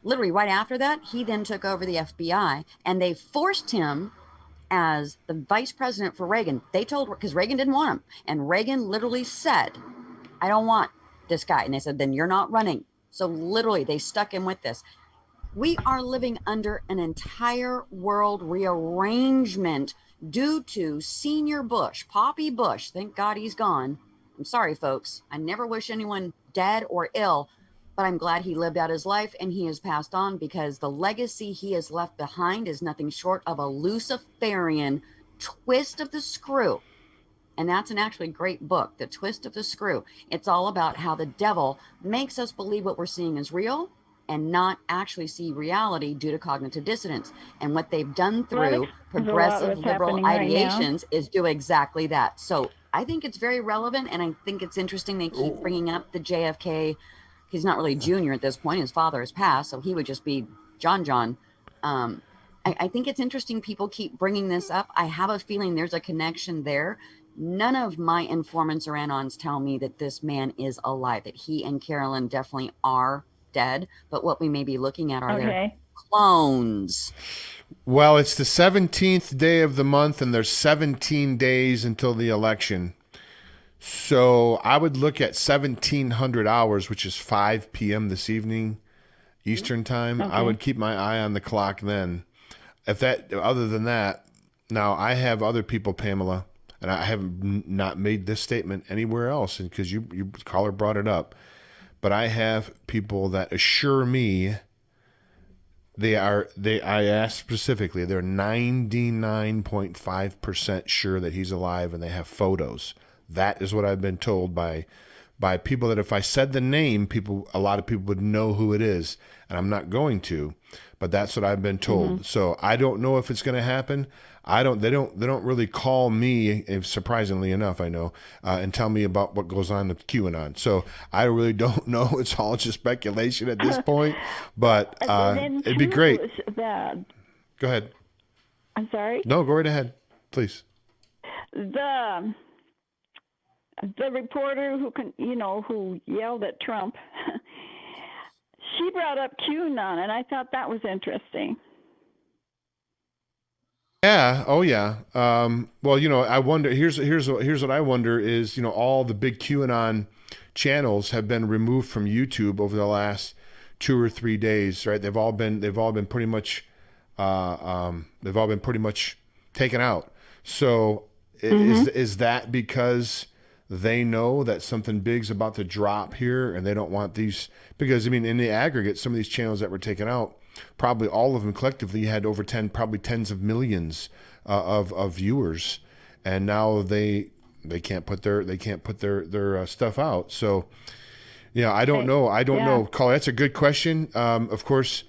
Literally right after that, he then took over the FBI, and they forced him as the vice president for Reagan. They told, because Reagan didn't want him, and Reagan literally said, I don't want this guy. And they said, then you're not running. So literally they stuck him with this. We are living under an entire world rearrangement due to Senior Bush, Poppy Bush. Thank God he's gone. I'm sorry, folks. I never wish anyone dead or ill, but I'm glad he lived out his life and he has passed on, because the legacy he has left behind is nothing short of a Luciferian twist of the screw. And that's an actually great book, The Twist of the Screw. It's all about how the devil makes us believe what we're seeing is real and not actually see reality due to cognitive dissonance. And what they've done through progressive liberal ideations is do exactly that. So I think it's very relevant, and I think it's interesting they keep bringing up the JFK. He's not really Junior at this point. His father has passed, so he would just be John. I think it's interesting people keep bringing this up. I have a feeling there's a connection there. None of my informants or anons tell me that this man is alive, that he and Carolyn definitely are dead, but what we may be looking at are their clones. Well, it's the 17th day of the month, and there's 17 days until the election. So I would look at 1700 hours, which is 5 p.m. this evening, Eastern time. I would keep my eye on the clock then. Other than that, now I have other people, Pamela, and I have not made this statement anywhere else, and because you caller brought it up, but I have people that assure me I asked specifically, they're 99.5% sure that he's alive, and they have photos. That is what I've been told by people, that if I said the name, a lot of people would know who it is, and I'm not going to, but that's what I've been told. So I don't know if it's going to happen. They don't really call me, surprisingly enough, I know, and tell me about what goes on with QAnon. So I really don't know. It's all just speculation at this point, but it'd be great. Go ahead. I'm sorry? No, go right ahead, please. The reporter who yelled at Trump, she brought up QAnon, and I thought that was interesting. Yeah. Oh, yeah. Well, I wonder. Here's what I wonder is, all the big QAnon channels have been removed from YouTube over the last 2 or 3 days, right? They've all been pretty much taken out. So is that because they know that something big's about to drop here, and they don't want these? Because in the aggregate, some of these channels that were taken out, probably all of them collectively had over probably tens of millions of viewers, and now they can't put their stuff out. So I don't know. know. Caller, that's a good question. Of course,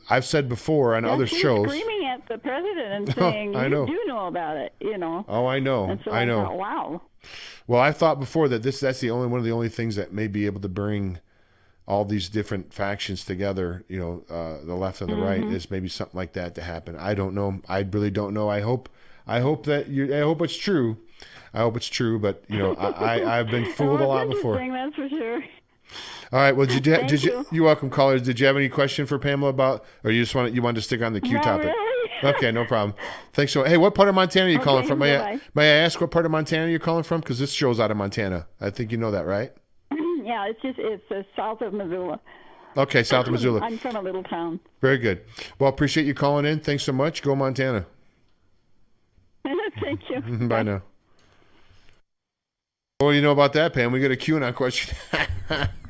I've said before on other shows, screaming at the president and saying, "You do know about it," Oh, I know. And so I know. Thought, wow. Well, I thought before that that's one of the only things that may be able to bring all these different factions together, the left and the right, is maybe something like that to happen. I don't know. I really don't know. I hope it's true. I hope it's true, but I've been fooled a lot before. That's for sure. All right. Well, you're welcome, callers. Did you have any question for Pamela about, or you wanted to stick on the Q topic? Really? Okay, no problem. Thanks so much. Hey, what part of Montana are you calling from? May I ask what part of Montana you're calling from? Because this show's out of Montana. I think you know that, right? Yeah, it's south of Missoula. Okay, south of Missoula. I'm from a little town. Very good. Well, appreciate you calling in. Thanks so much. Go Montana. Thank you. Bye now. What do you know about that, Pam? We got a QAnon question.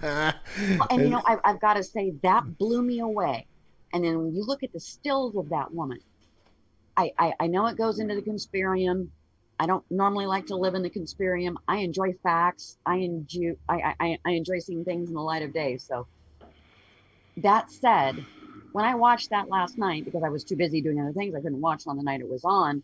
And I've got to say that blew me away. And then when you look at the stills of that woman, I know it goes into the conspirium. I don't normally like to live in the conspirium. I enjoy facts. I enjoy seeing things in the light of day. So that said, when I watched that last night, because I was too busy doing other things, I couldn't watch on the night it was on.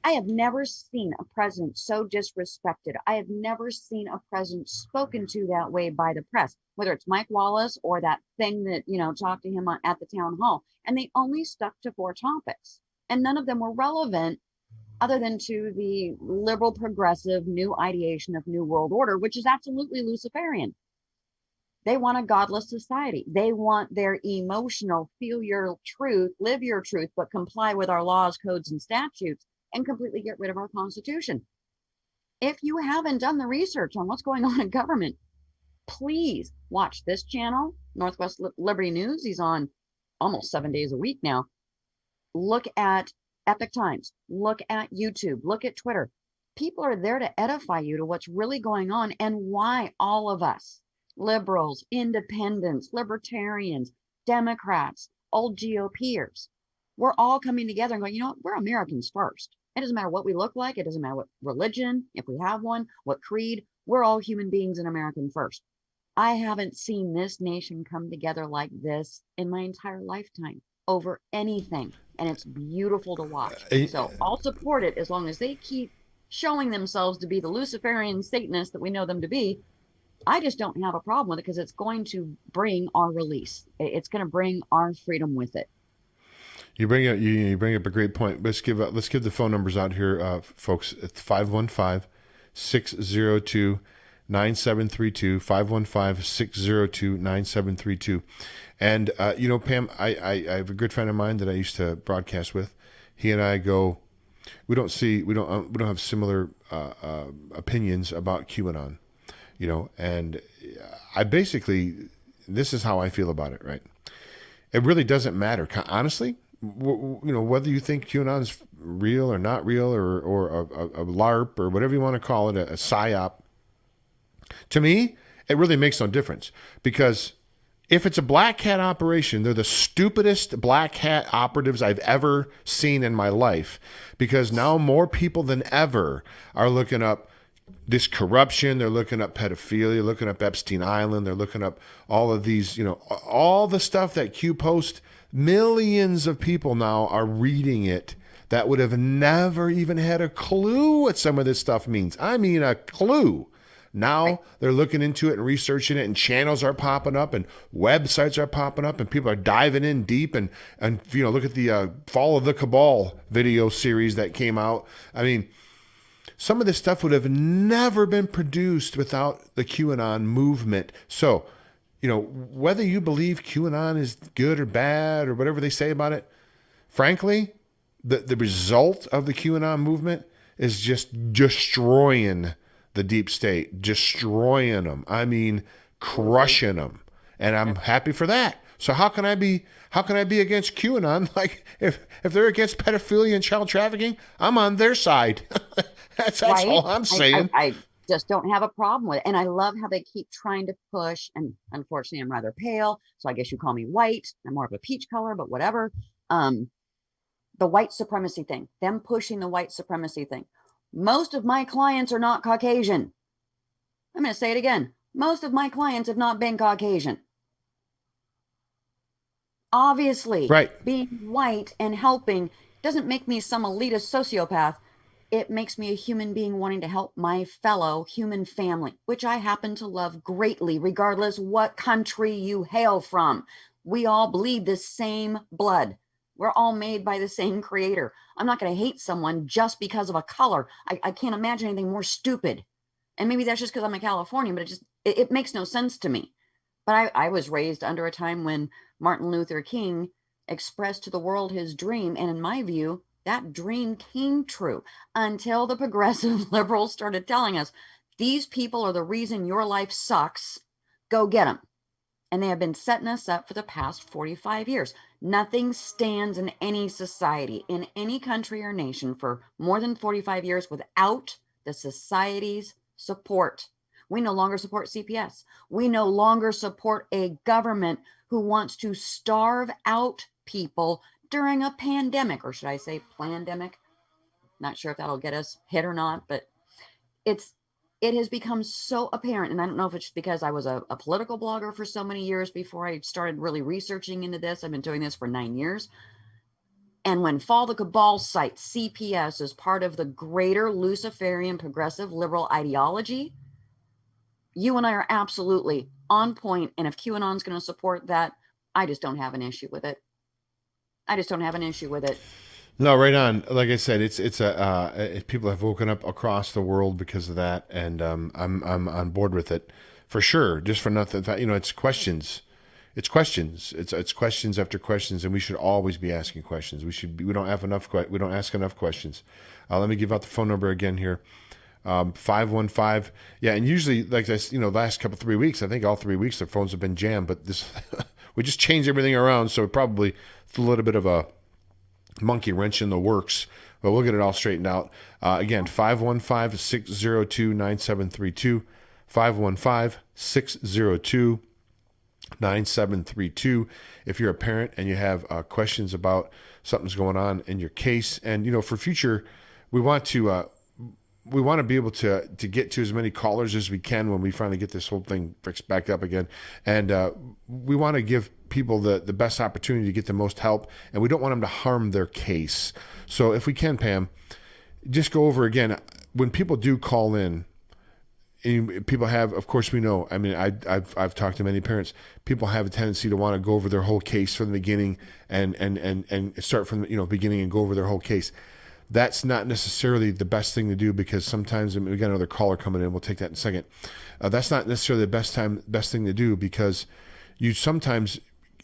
I have never seen a president so disrespected. I have never seen a president spoken to that way by the press, whether it's Mike Wallace or that thing that, talked to him at the town hall. And they only stuck to 4 topics, and none of them were relevant other than to the liberal progressive new ideation of New World Order, which is absolutely Luciferian. They want a godless society. They want their emotional, feel your truth, live your truth, but comply with our laws, codes, and statutes, and completely get rid of our Constitution. If you haven't done the research on what's going on in government, please watch this channel, Northwest Liberty News. He's on almost 7 days a week now. Look at Epic Times, look at YouTube, look at Twitter. People are there to edify you to what's really going on and why all of us, liberals, independents, libertarians, Democrats, old GOPers, we're all coming together and going, we're Americans first. It doesn't matter what we look like. It doesn't matter what religion, if we have one, what creed. We're all human beings and American first. I haven't seen this nation come together like this in my entire lifetime over anything. And it's beautiful to watch. So I'll support it as long as they keep showing themselves to be the Luciferian Satanists that we know them to be. I just don't have a problem with it because it's going to bring our release. It's going to bring our freedom with it. You bring up a great point. Let's give the phone numbers out here, folks. It's 515-602-9732, 515-602-9732. And Pam, I have a good friend of mine that I used to broadcast with. He and I go, we don't have similar opinions about QAnon, and I basically, this is how I feel about it, right? It really doesn't matter, honestly. Whether you think QAnon's real or not real, or a LARP or whatever you want to call it, a PSYOP. To me, it really makes no difference, because if it's a black hat operation, they're the stupidest black hat operatives I've ever seen in my life, because now more people than ever are looking up this corruption. They're looking up pedophilia, looking up Epstein Island. They're looking up all of these, all the stuff that Q post. Millions of people now are reading it that would have never even had a clue what some of this stuff means. I mean, a clue. Now they're looking into it and researching it, and channels are popping up and websites are popping up, and people are diving in deep and look at the Fall of the Cabal video series that came out. I mean, some of this stuff would have never been produced without the QAnon movement. So, whether you believe QAnon is good or bad or whatever they say about it, frankly, the result of the QAnon movement is just destroying the deep state, destroying them. I mean, crushing them. And I'm happy for that. So how can I be against QAnon? Like, if they're against pedophilia and child trafficking, I'm on their side. That's right? All I'm saying. I just don't have a problem with it. And I love how they keep trying to push, and unfortunately I'm rather pale, so I guess you call me white. I'm more of a peach color, but whatever. The white supremacy thing, them pushing the white supremacy thing. Most of my clients are not Caucasian. I'm going to say it again. Most of my clients have not been Caucasian. Obviously, right. Being white and helping doesn't make me some elitist sociopath. It makes me a human being wanting to help my fellow human family, which I happen to love greatly, regardless what country you hail from. We all bleed the same blood. We're all made by the same creator. I'm not going to hate someone just because of a color. I can't imagine anything more stupid. And maybe that's just because I'm a Californian, but it makes no sense to me. But I was raised under a time when Martin Luther King expressed to the world his dream. And in my view, that dream came true until the progressive liberals started telling us, these people are the reason your life sucks. Go get them. And they have been setting us up for the past 45 years. Nothing stands in any society, in any country or nation for more than 45 years without the society's support. We no longer support CPS. We no longer support a government who wants to starve out people during a pandemic, or should I say plandemic? Not sure if that'll get us hit or not, but it has become so apparent. And I don't know if it's because I was a political blogger for so many years before I started really researching into this. I've been doing this for 9 years. And when Fall the Cabal cites CPS as part of the greater Luciferian progressive liberal ideology, you and I are absolutely on point. And if QAnon's going to support that, I just don't have an issue with it. No, right on. Like I said, it's people have woken up across the world because of that, and I'm on board with it for sure. Just for nothing, it's questions. It's questions after questions, and we should always be asking questions. We don't ask enough questions. Let me give out the phone number again here. 515. Yeah, and usually like this, last 3 weeks, I think all 3 weeks the phones have been jammed, but this we just changed everything around, so it probably a little bit of a monkey wrench in the works, but we'll get it all straightened out. Again, 515-602-9732, 515-602-9732. If you're a parent and you have questions about something's going on in your case, and for future, we want to be able to get to as many callers as we can when we finally get this whole thing fixed back up again. And we want to give people the best opportunity to get the most help, and we don't want them to harm their case. So if we can, Pam, just go over again, when people do call in, and people have, of course, we know, I mean, I've talked to many parents, people have a tendency to want to go over their whole case from the beginning and start from the beginning and go over their whole case. That's not necessarily the best thing to do, because sometimes, we got another caller coming in, we'll take that in a second. That's not necessarily the best thing to do, because you sometimes,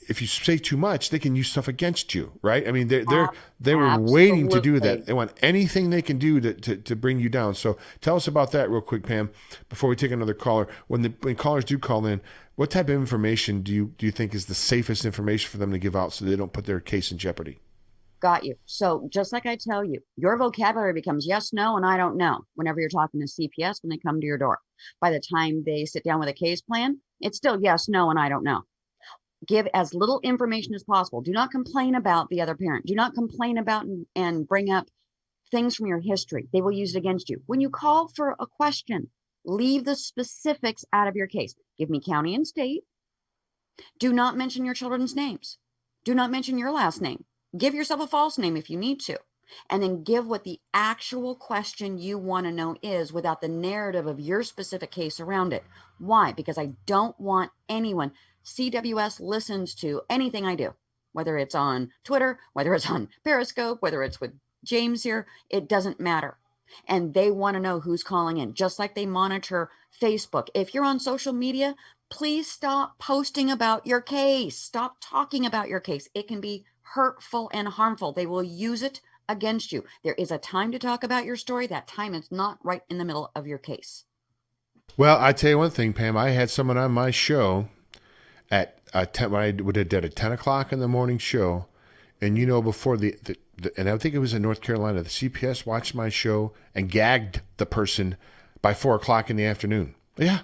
if you say too much, they can use stuff against you, right? I mean, they were waiting to do that. They want anything they can do to bring you down. So tell us about that real quick, Pam, before we take another caller. When callers do call in, what type of information do you think is the safest information for them to give out so they don't put their case in jeopardy? Got you. So just like I tell you, your vocabulary becomes yes, no, and I don't know whenever you're talking to CPS when they come to your door. By the time they sit down with a case plan, it's still yes, no, and I don't know. Give as little information as possible. Do not complain about the other parent. Do not complain about and bring up things from your history. They will use it against you. When you call for a question, leave the specifics out of your case. Give me county and state. Do not mention your children's names. Do not mention your last name. Give yourself a false name if you need to. And then give what the actual question you want to know is, without the narrative of your specific case around it. Why? Because I don't want anyone. CWS listens to anything I do, whether it's on Twitter, whether it's on Periscope, whether it's with James here, it doesn't matter. And they want to know who's calling in, just like they monitor Facebook. If you're on social media, please stop posting about your case. Stop talking about your case. It can be hurtful and harmful. They will use it against you. There is a time to talk about your story. That time is not right in the middle of your case. Well, I tell you one thing, Pam, I had someone on my show at 10, when I did a 10 o'clock in the morning show, and before the and I think it was in North Carolina, the CPS watched my show and gagged the person by 4 o'clock in the afternoon. Yeah.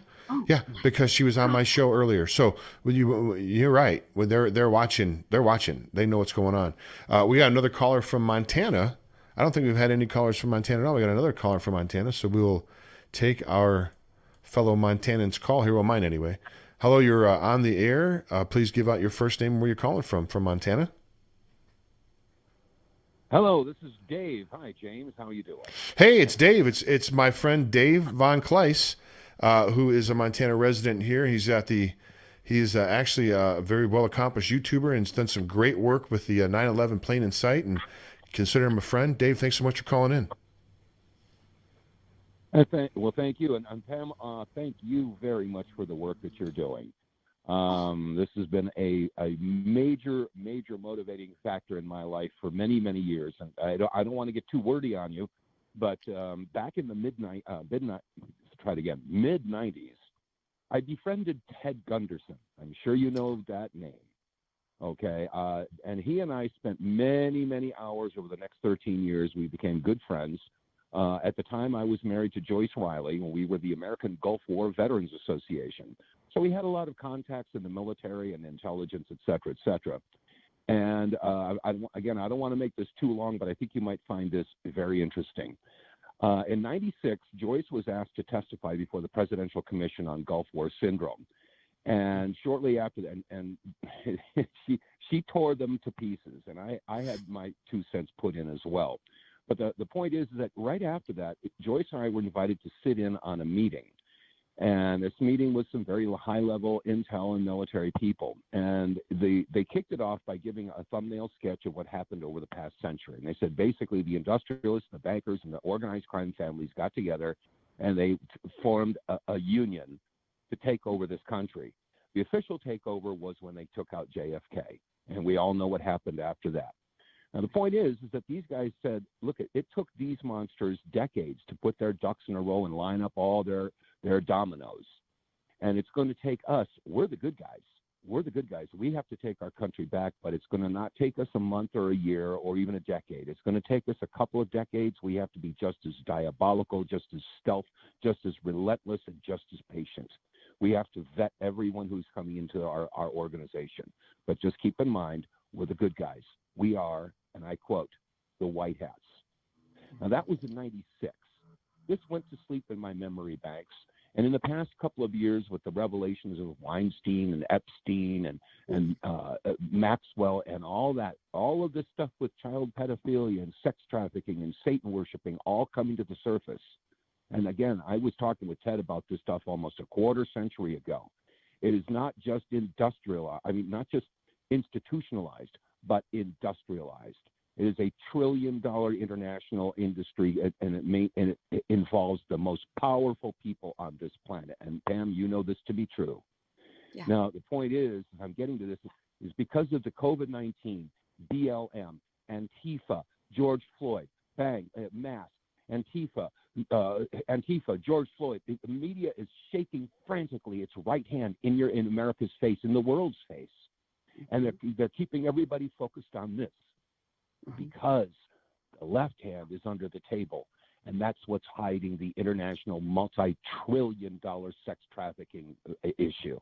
Yeah, because she was on my show earlier. So you're right. When they're watching, they know what's going on. We got another caller from Montana. I don't think we've had any callers from Montana at all. We got another caller from Montana, so we will take our fellow Montanans' call here. Well, mine anyway. Hello, you're on the air. Please give out your first name and where you're calling from Montana. Hello, this is Dave. Hi, James. How are you doing? Hey, it's Dave. It's my friend Dave Von Kleiss, who is a Montana resident here. He's actually a very well accomplished YouTuber and has done some great work with the 9/11 Plain in Sight, and consider him a friend. Dave, thanks so much for calling in. Well, thank you, and Pam, thank you very much for the work that you're doing. This has been a major motivating factor in my life for many years, and I don't want to get too wordy on you, but back in the mid-90s, I befriended Ted Gunderson. I'm sure you know that name. Okay, and he and I spent many hours over the next 13 years. We became good friends. At the time, I was married to Joyce Riley, and we were the American Gulf War Veterans Association. So we had a lot of contacts in the military and intelligence, et cetera. And I don't want to make this too long, but I think you might find this very interesting. In '96, Joyce was asked to testify before the Presidential Commission on Gulf War Syndrome. And shortly after that, and she tore them to pieces, and I had my 2 cents put in as well. But the point is that right after that, Joyce and I were invited to sit in on a meeting. And this meeting was some very high-level intel and military people. And they kicked it off by giving a thumbnail sketch of what happened over the past century. And they said basically the industrialists, the bankers, and the organized crime families got together, and they formed a union to take over this country. The official takeover was when they took out JFK. And we all know what happened after that. Now, the point is that these guys said, look, it took these monsters decades to put their ducks in a row and line up all their dominoes. And it's going to take us. We're the good guys. We're the good guys. We have to take our country back, but it's going to not take us a month or a year or even a decade. It's going to take us a couple of decades. We have to be just as diabolical, just as stealth, just as relentless, and just as patient. We have to vet everyone who's coming into our organization. But just keep in mind, we're the good guys. We are, and I quote, the white hats. Now, that was in 96. This went to sleep in my memory banks. And in the past couple of years, with the revelations of Weinstein and Epstein and Maxwell and all of this stuff with child pedophilia and sex trafficking and Satan worshiping all coming to the surface. And again, I was talking with Ted about this stuff almost a quarter century ago. It is not just not just institutionalized, but industrialized. It is $1 trillion international industry, and it involves the most powerful people on this planet. And Pam, you know this to be true. Yeah. Now, the point is, I'm getting to this, is because of the COVID-19, BLM, Antifa, George Floyd, bang, mask, Antifa, George Floyd. The media is shaking frantically its right hand in America's face, in the world's face, and they're keeping everybody focused on this. Because the left hand is under the table, and that's what's hiding the international multi-trillion-dollar sex trafficking issue.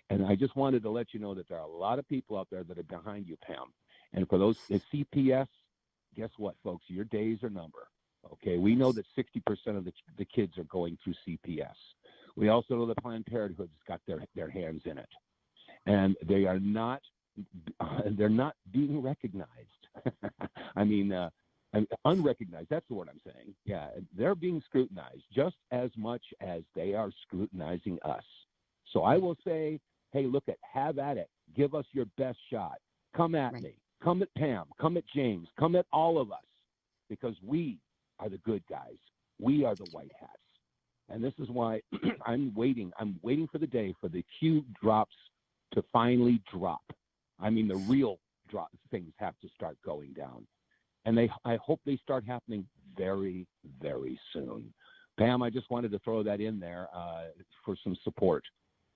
And I just wanted to let you know that there are a lot of people out there that are behind you, Pam. And for those at CPS, guess what, folks? Your days are numbered. Okay, we know that 60% of the kids are going through CPS. We also know that Planned Parenthood's got their hands in it, and they're not being recognized. I mean, unrecognized. That's the word I'm saying. Yeah, they're being scrutinized just as much as they are scrutinizing us. So I will say, hey, have at it. Give us your best shot. Come at me. Come at Pam. Come at James. Come at all of us, because we are the good guys. We are the white hats. And this is why I'm waiting. I'm waiting for the day for the Q drops to finally drop. I mean, the real things have to start going down. And I hope they start happening very, very soon. Pam, I just wanted to throw that in there for some support.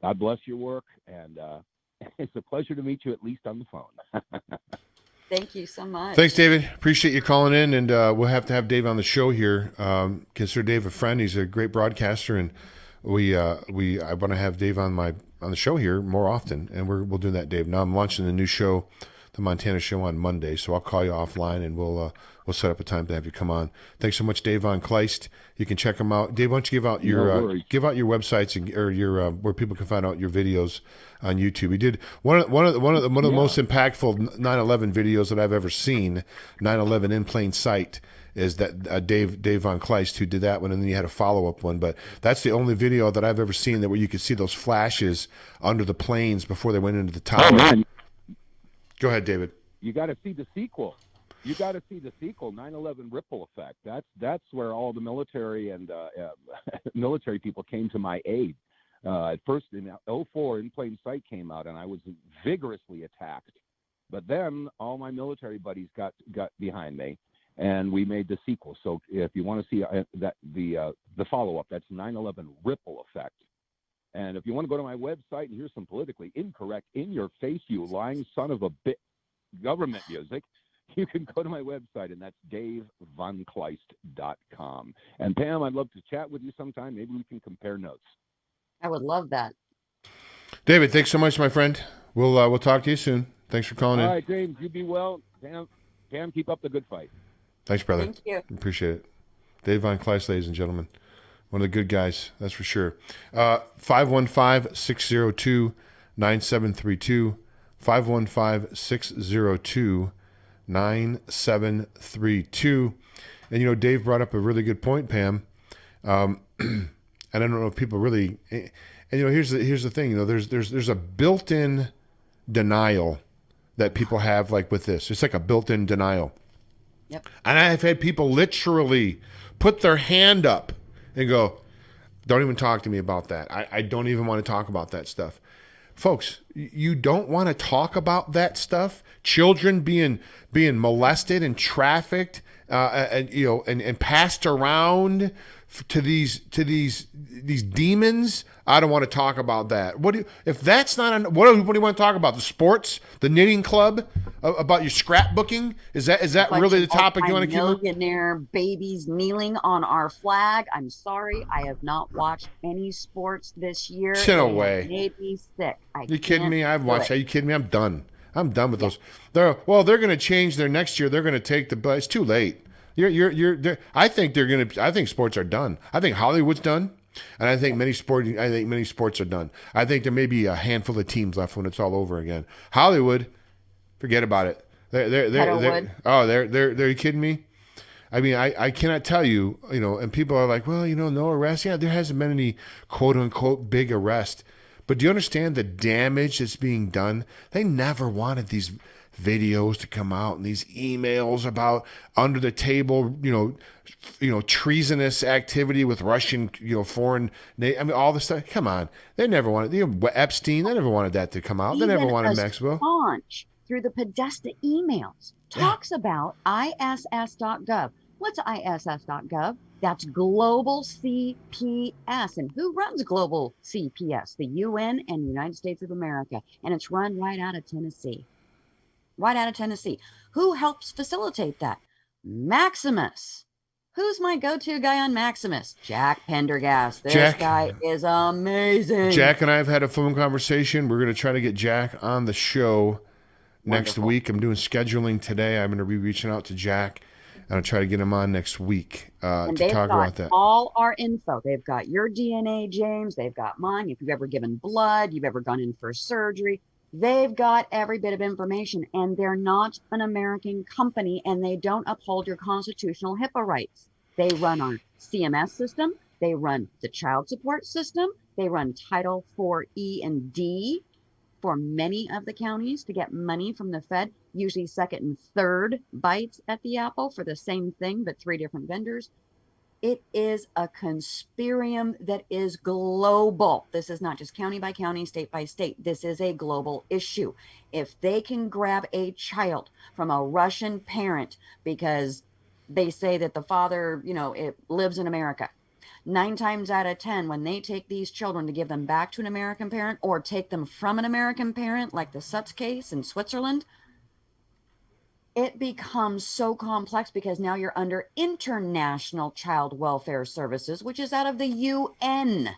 God bless your work, and it's a pleasure to meet you, at least on the phone. Thank you so much. Thanks, David. Appreciate you calling in, and we'll have to have Dave on the show here. Consider Dave a friend. He's a great broadcaster, and I want to have Dave on the show here more often, and we'll do that, Dave. Now I'm launching a new show, the Montana Show, on Monday, so I'll call you offline, and we'll set up a time to have you come on. Thanks so much, Dave Von Kleist. You can check him out. Dave, why don't you give out your websites or your where people can find out your videos on YouTube. He did one of the most impactful 9/11 videos that I've ever seen. 9/11 in plain sight is that Dave Von Kleist who did that one, and then you had a follow-up one. But that's the only video that I've ever seen where you could see those flashes under the planes before they went into the tower. Oh, man. Go ahead, David. You got to see the sequel. 9/11 Ripple Effect. That's where all the military and military people came to my aid. At first, in 2004, In Plain Sight came out, and I was vigorously attacked. But then all my military buddies got behind me, and we made the sequel. So if you want to see the follow-up, that's 9/11 Ripple Effect. And if you want to go to my website and hear some politically incorrect, in your face, you lying son of a bit government music, you can go to my website, and that's DaveVonKleist.com. And Pam, I'd love to chat with you sometime. Maybe we can compare notes. I would love that. David, thanks so much, my friend. We'll talk to you soon. Thanks for calling in. All right, James, you be well. Pam, keep up the good fight. Thanks, brother. Thank you. Appreciate it. Dave Von Kleist, ladies and gentlemen. One of the good guys, that's for sure. 515-602-9732. 515-602-9732. And, Dave brought up a really good point, Pam. And I don't know if people really, and here's the thing, there's a built-in denial that people have, like with this. It's like a built-in denial. Yep. And I've had people literally put their hand up and go, don't even talk to me about that. I don't even want to talk about that stuff. Folks, you don't want to talk about that stuff. Children being molested and trafficked, and passed around to these demons. I don't want to talk about that. If that's not what do you want to talk about? The sports, the knitting club, about your scrapbooking? Is that really the topic you want to keep? Millionaire babies kneeling on our flag. I'm sorry, I have not watched any sports this year. No way. It made me sick. You kidding me? I've watched. Are you kidding me? I'm done. I'm done with those. They're going to change their next year. They're going to take it's too late. I think sports are done. I think Hollywood's done. And I think many sports are done. I think there may be a handful of teams left when it's all over again. Hollywood, forget about it. Are you kidding me? I mean, I cannot tell you, and people are like, well, no arrest. Yeah, there hasn't been any quote unquote big arrest. But do you understand the damage that's being done? They never wanted these videos to come out and these emails about under the table, treasonous activity with Russian, foreign. I mean, all this stuff. Come on, they never wanted. Epstein. They never wanted that to come out. They never wanted Maxwell. Launch through the Podesta emails talks about ISS.gov. What's ISS.gov? That's Global CPS. And who runs Global CPS? The UN and United States of America. And it's run right out of Tennessee. Right out of Tennessee. Who helps facilitate that? Maximus. Who's my go-to guy on Maximus? Jack Pendergast. This guy is amazing. Jack and I have had a phone conversation. We're going to try to get Jack on the show next week. I'm doing scheduling today. I'm going to be reaching out to Jack and I'll try to get him on next week to talk about that. All our info. They've got your DNA, James. They've got mine. If you've ever given blood, you've ever gone in for surgery, they've got every bit of information. And they're not an American company, and they don't uphold your constitutional HIPAA rights. They run our CMS system. They run the child support system. They run Title IV E and D for many of the counties to get money from the Fed, usually second and third bites at the apple for the same thing, but 3 different vendors. It is a conspirium that is global. This is not just county by county, state by state. This is a global issue. If they can grab a child from a Russian parent because they say that the father, it lives in America, 9 times out of 10, when they take these children to give them back to an American parent or take them from an American parent, like the Sutz case in Switzerland, it becomes so complex because now you're under international child welfare services, which is out of the UN.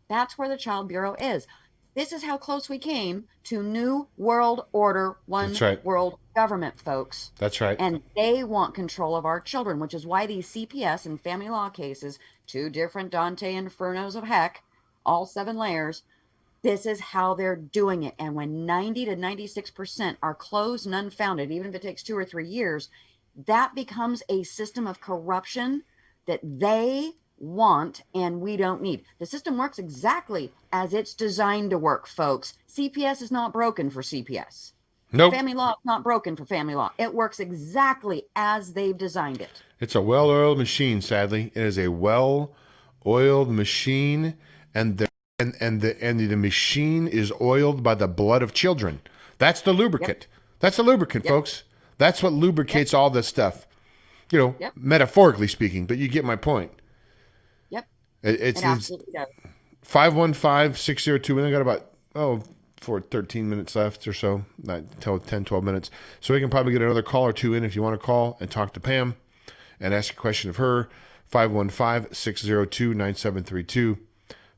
That's where the Child Bureau is. This is how close we came to New World Order, one world government, folks. That's right. And they want control of our children, which is why these CPS and family law cases, 2 different Dante Infernos of heck, all 7 layers, this is how they're doing it. And when 90 to 96% are closed and unfounded, even if it takes 2 or 3 years, that becomes a system of corruption that they want and we don't need. The system works exactly as it's designed to work, folks. CPS is not broken for CPS. Nope. Family law is not broken for family law. It works exactly as they've designed it. It's a well-oiled machine, sadly. It is a well-oiled machine, and the machine is oiled by the blood of children. That's the lubricant. Yep. That's the lubricant, folks. That's what lubricates all this stuff. Metaphorically speaking, but you get my point. It absolutely does. 515-602, and I got about, 13 minutes left or so, not until 10, 12 minutes. So we can probably get another call or 2 in if you want to call and talk to Pam and ask a question of her. 515-602-9732.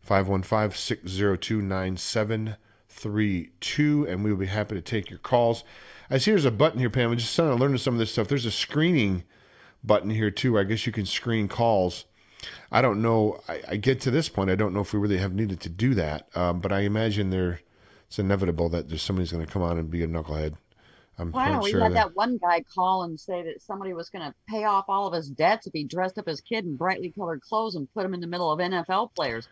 515-602-9732, and we'll be happy to take your calls. I see there's a button here, Pam. I'm just starting to learn some of this stuff. There's a screening button here, too. I guess you can screen calls. I don't know. I get to this point, I don't know if we really have needed to do that, but I imagine it's inevitable that there's somebody's going to come on and be a knucklehead. We had that one guy call and say that somebody was going to pay off all of his debts if he dressed up his kid in brightly colored clothes and put him in the middle of NFL players.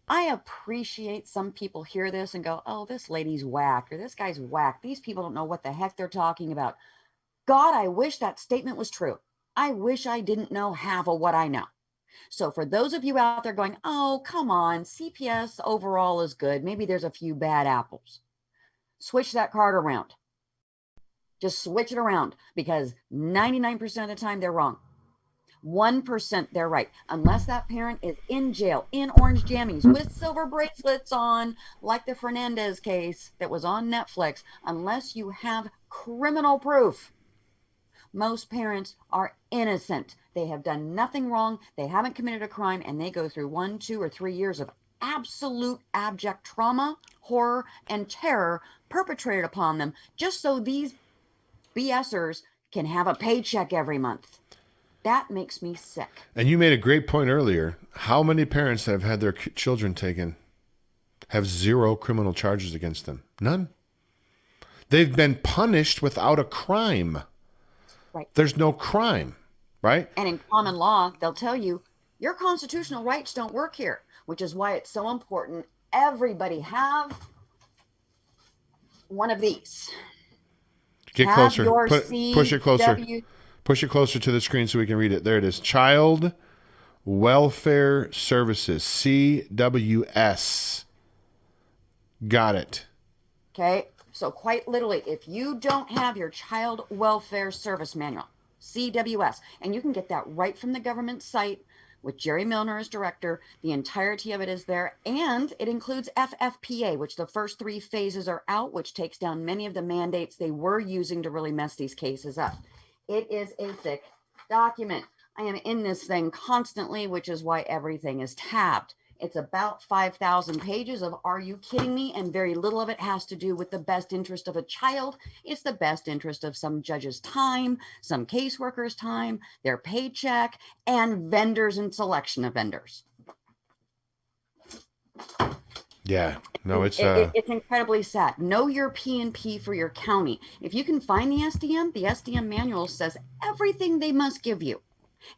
I appreciate some people hear this and go, oh, this lady's whack or this guy's whack. These people don't know what the heck they're talking about. God, I wish that statement was true. I wish I didn't know half of what I know. So for those of you out there going, oh, come on, CPS overall is good. Maybe there's a few bad apples. Switch that card around. Just switch it around because 99% of the time they're wrong. 1% they're right. Unless that parent is in jail, in orange jammies, with silver bracelets on, like the Fernandez case that was on Netflix, unless you have criminal proof, most parents are innocent. They have done nothing wrong. They haven't committed a crime, and they go through 1, 2, or 3 years of absolute abject trauma, horror, and terror perpetrated upon them just so these BSers can have a paycheck every month. That makes me sick. And you made a great point earlier. How many parents that have had their children taken have zero criminal charges against them? None. They've been punished without a crime. Right. There's no crime, right? And in common law, they'll tell you your constitutional rights don't work here, which is why it's so important everybody have one of these. Get have closer. Your Push it closer. Push it closer to the screen so we can read it. There it is. Child Welfare Services, CWS. Got it. Okay. So quite literally, if you don't have your Child Welfare Service Manual, CWS, and you can get that right from the government site with Jerry Milner as director, the entirety of it is there, and it includes FFPA, which the first 3 phases are out, which takes down many of the mandates they were using to really mess these cases up. It is a thick document. I am in this thing constantly, which is why everything is tabbed. It's about 5,000 pages of are you kidding me? And very little of it has to do with the best interest of a child. It's the best interest of some judge's time, some caseworkers' time, their paycheck, and vendors and selection of vendors. Yeah, no, it's incredibly sad. Know your P&P for your county. If you can find the SDM manual says everything they must give you,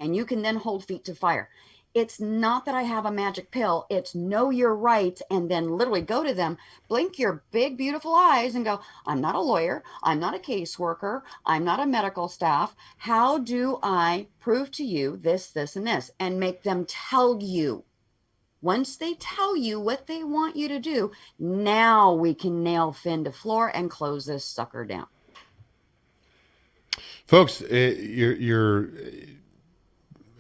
and you can then hold feet to fire. It's not that I have a magic pill. It's know your rights and then literally go to them, blink your big, beautiful eyes and go, I'm not a lawyer. I'm not a caseworker. I'm not a medical staff. How do I prove to you this, this, and this? And make them tell you. Once they tell you what they want you to do, now we can nail Finn to floor and close this sucker down. Folks, you're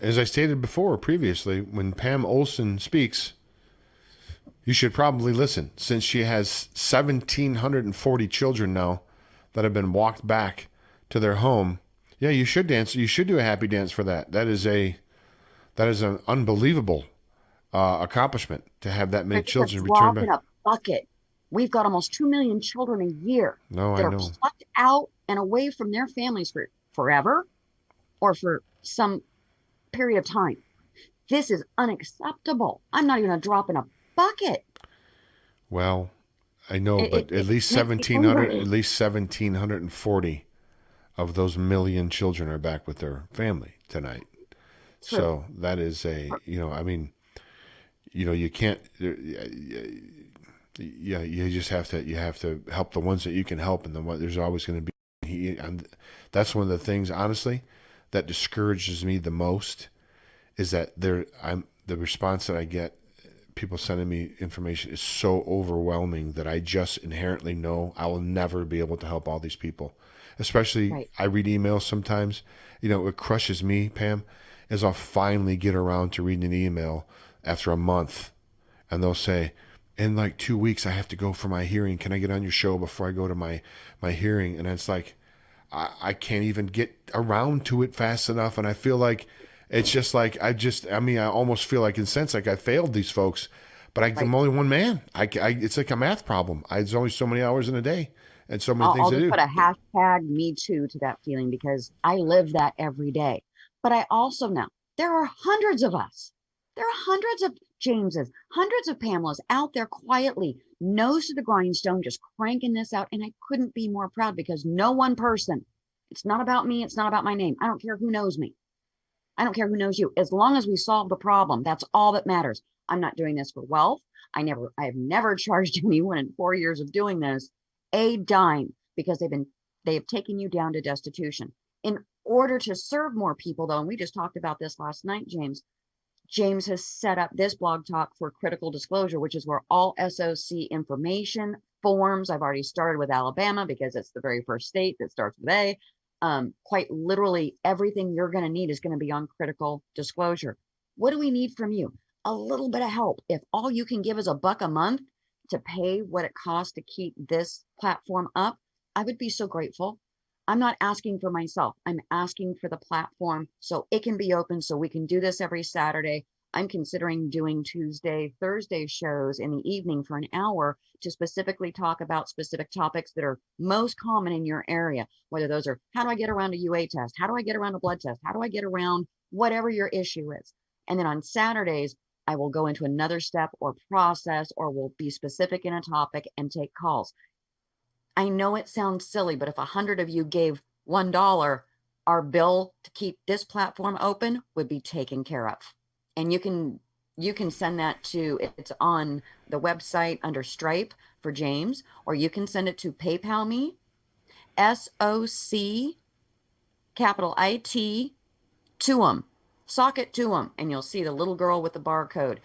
as I stated before previously, when Pam Olson speaks, you should probably listen, since she has 1,740 children now that have been walked back to their home. Yeah, you should dance. You should do a happy dance for that. That is an unbelievable accomplishment to have that many children return back. In a bucket. We've got almost 2 million children a year that are plucked out and away from their families for forever or for some period of time. This is unacceptable. I'm not even a drop in a bucket. Well, I know, but at least 1,740 of those million children are back with their family tonight. True. So that is you can't. Yeah, you just have to help the ones that you can help, and there's always going to be. That's one of the things, honestly, that discourages me the most. Is that the response that I get, people sending me information is so overwhelming that I just inherently know I will never be able to help all these people. Especially, right. I read emails sometimes. It crushes me, Pam, is I'll finally get around to reading an email after a month, and they'll say, in like 2 weeks, I have to go for my hearing. Can I get on your show before I go to my hearing? And it's like, I can't even get around to it fast enough, and I feel like it's just like I almost feel like in a sense like I failed these folks, but I'm only one man. It's like a math problem. There's only so many hours in a day and so many things to do. I'll put a hashtag me too to that feeling because I live that every day. But I also know there are hundreds of us. There are hundreds of Jameses, hundreds of Pamelas out there quietly, nose to the grindstone, just cranking this out. And I couldn't be more proud because no one person, it's not about me. It's not about my name. I don't care who knows me. I don't care who knows you. As long as we solve the problem, that's all that matters. I'm not doing this for wealth. I have never charged anyone in 4 years of doing this a dime because they have taken you down to destitution. In order to serve more people, though, and we just talked about this last night, James has set up this blog talk for critical disclosure, which is where all SOC information, forms, I've already started with Alabama because it's the very first state that starts with A. Quite literally everything you're going to need is going to be on critical disclosure. What do we need from you? A little bit of help. If all you can give is $1 a month to pay what it costs to keep this platform up, I would be so grateful. I'm not asking for myself. I'm asking for the platform so it can be open, so we can do this every Saturday. I'm considering doing Tuesday, Thursday shows in the evening for an hour to specifically talk about specific topics that are most common in your area, whether those are how do I get around a UA test? How do I get around a blood test? How do I get around whatever your issue is? And then on Saturdays, I will go into another step or process, or will be specific in a topic and take calls. I know it sounds silly, but if 100 of you gave $1, our bill to keep this platform open would be taken care of. And you can send that to, it's on the website under Stripe for James, or you can send it to PayPal me, SOC, capital IT, to them, socket to them, and you'll see the little girl with the barcode.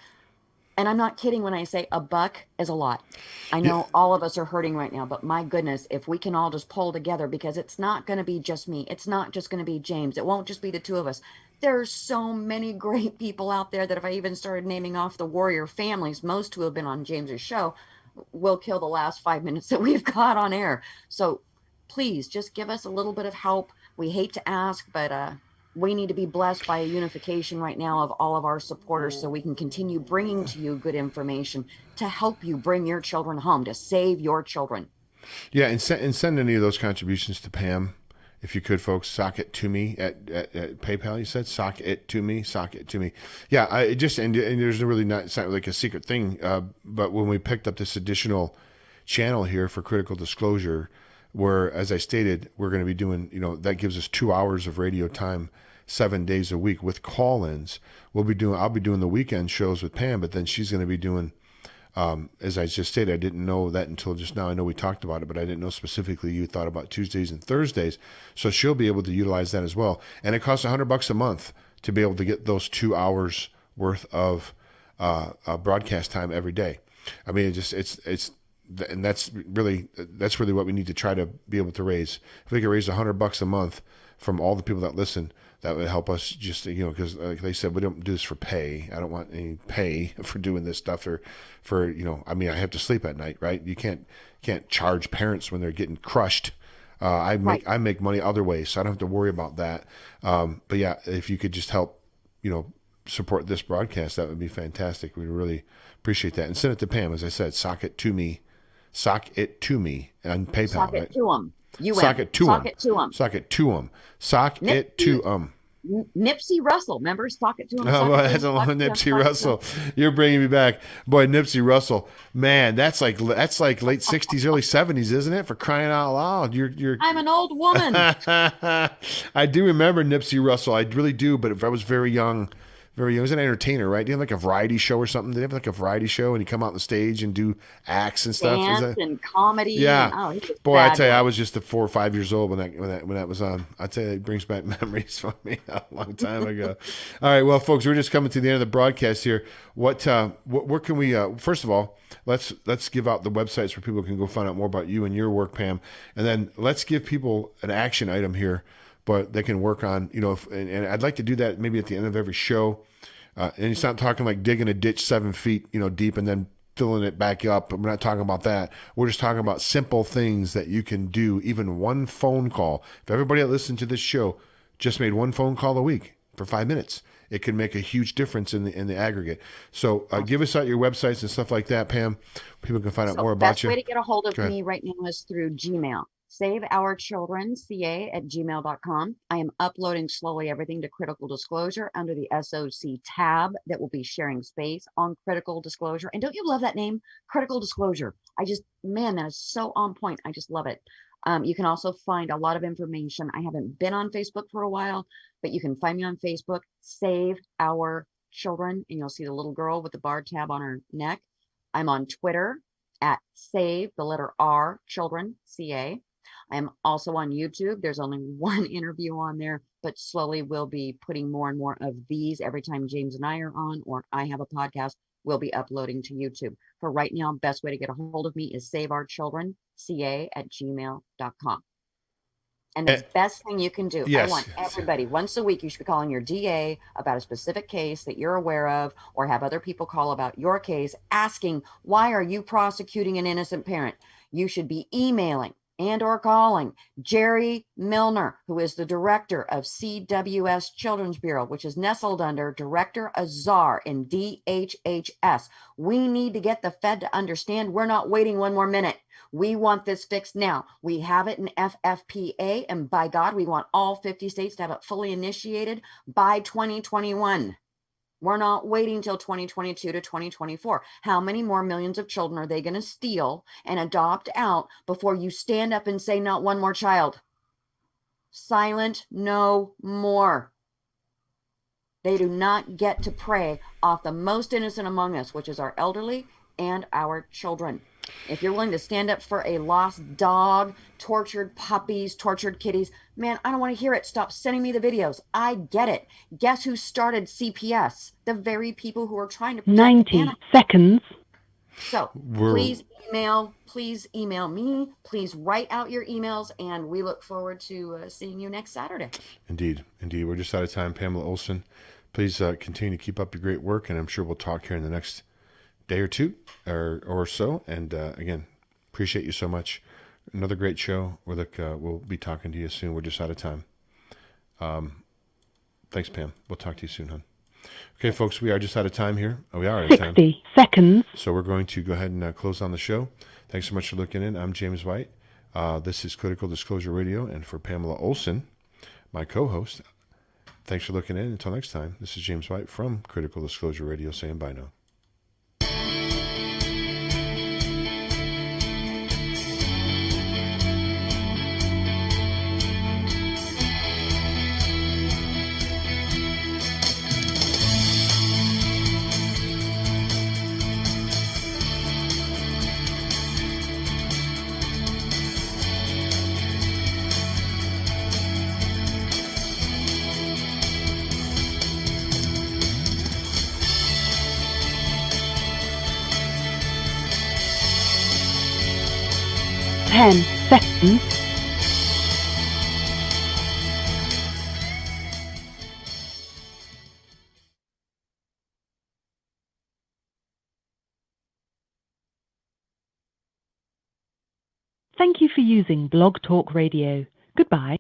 And I'm not kidding when I say $1 is a lot. I know all of us are hurting right now, but my goodness, if we can all just pull together, because it's not going to be just me. It's not just going to be James. It won't just be the two of us. There's so many great people out there that if I even started naming off the warrior families, most who have been on James's show, will kill the last 5 minutes that we've got on air. So please just give us a little bit of help. We hate to ask, but we need to be blessed by a unification right now of all of our supporters so we can continue bringing to you good information to help you bring your children home, to save your children. Yeah, and send any of those contributions to Pam, if you could, folks. Sock it to me at PayPal. You said sock it to me. Yeah, and there's really it's not like a secret thing. But when we picked up this additional channel here for Critical Disclosure, where, as I stated, we're going to be doing, that gives us 2 hours of radio time 7 days a week with call-ins. I'll be doing the weekend shows with Pam, but then she's going to be doing, as I just stated, I didn't know that until just now. I know we talked about it, but I didn't know specifically you thought about Tuesdays and Thursdays. So she'll be able to utilize that as well. And it costs $100 a month to be able to get those 2 hours worth of broadcast time every day. I mean, and that's really what we need to try to be able to raise. If we could raise $100 a month from all the people that listen, that would help us. Just because like they said, we don't do this for pay. I don't want any pay for doing this stuff for I mean, I have to sleep at night, right? You can't charge parents when they're getting crushed. I make money other ways, so I don't have to worry about that. But yeah, if you could just help, support this broadcast, that would be fantastic. We really appreciate that. And send it to Pam, as I said, sock it to me on PayPal. Sock it to them. Sock it to them. Nipsey Russell, remember? Sock it to him. Oh, well, that's a long Nipsey Russell. You're bringing me back, boy. Nipsey Russell, man, that's like late '60s, early '70s, isn't it? For crying out loud, you're. I'm an old woman. I do remember Nipsey Russell. I really do. But if I was very young. He was an entertainer, right? Did he have like a variety show or something? Did he have like a variety show and he'd come out on the stage and do acts and stuff? Dance and comedy. Yeah. And, boy, I tell you, I was just 4 or 5 years old when that was on. I tell you, it brings back memories for me a long time ago. All right, well, folks, we're just coming to the end of the broadcast here. Where can we? First of all, let's give out the websites where people can go find out more about you and your work, Pam, and then let's give people an action item here. But they can work on, and I'd like to do that maybe at the end of every show. And it's not talking like digging a ditch 7 feet, deep and then filling it back up. We're not talking about that. We're just talking about simple things that you can do. Even one phone call. If everybody that listened to this show just made one phone call a week for 5 minutes, it can make a huge difference in the aggregate. So give us out your websites and stuff like that, Pam. People can find out more about you. The best way to get a hold of me right now is through Gmail. SaveOurChildrenCA@gmail.com. I am uploading slowly everything to Critical Disclosure under the SOC tab that will be sharing space on Critical Disclosure. And don't you love that name? Critical Disclosure. that is so on point. I just love it. You can also find a lot of information. I haven't been on Facebook for a while, but you can find me on Facebook, Save Our Children, and you'll see the little girl with the bar tab on her neck. I'm on Twitter at Save, the letter R, Children, CA. I am also on YouTube. There's only one interview on there, but slowly we'll be putting more and more of these every time James and I are on, or I have a podcast, we'll be uploading to YouTube. For right now, best way to get a hold of me is saveourchildrenca@gmail.com. And the best thing you can do, I want everybody, once a week, you should be calling your DA about a specific case that you're aware of, or have other people call about your case, asking, why are you prosecuting an innocent parent? You should be emailing and or calling Jerry Milner, who is the director of CWS Children's Bureau, which is nestled under Director Azar in DHHS. We need to get the Fed to understand we're not waiting one more minute. We want this fixed now. We have it in FFPA, and by God, we want all 50 states to have it fully initiated by 2021. We're not waiting till 2022 to 2024. How many more millions of children are they going to steal and adopt out before you stand up and say not one more child? Silent no more. They do not get to prey off the most innocent among us, which is our elderly and our children. If you're willing to stand up for a lost dog, tortured puppies, tortured kitties, man, I don't want to hear it. Stop sending me the videos. I get it. Guess who started CPS? The very people who are trying to protect 90 seconds. So please email me. Please write out your emails, and we look forward to seeing you next Saturday. Indeed. We're just out of time. Pamela Olson, please continue to keep up your great work, and I'm sure we'll talk here in the next day or two or so. And again, appreciate you so much. Another great show. We'll be talking to you soon. We're just out of time. Thanks, Pam. We'll talk to you soon, hon. Okay, folks, we are just out of time here. We are out of time. 60 seconds. So we're going to go ahead and close on the show. Thanks so much for looking in. I'm James White. This is Critical Disclosure Radio. And for Pamela Olson, my co-host, thanks for looking in. Until next time, this is James White from Critical Disclosure Radio saying bye now. Seconds. Thank you for using Blog Talk Radio. Goodbye.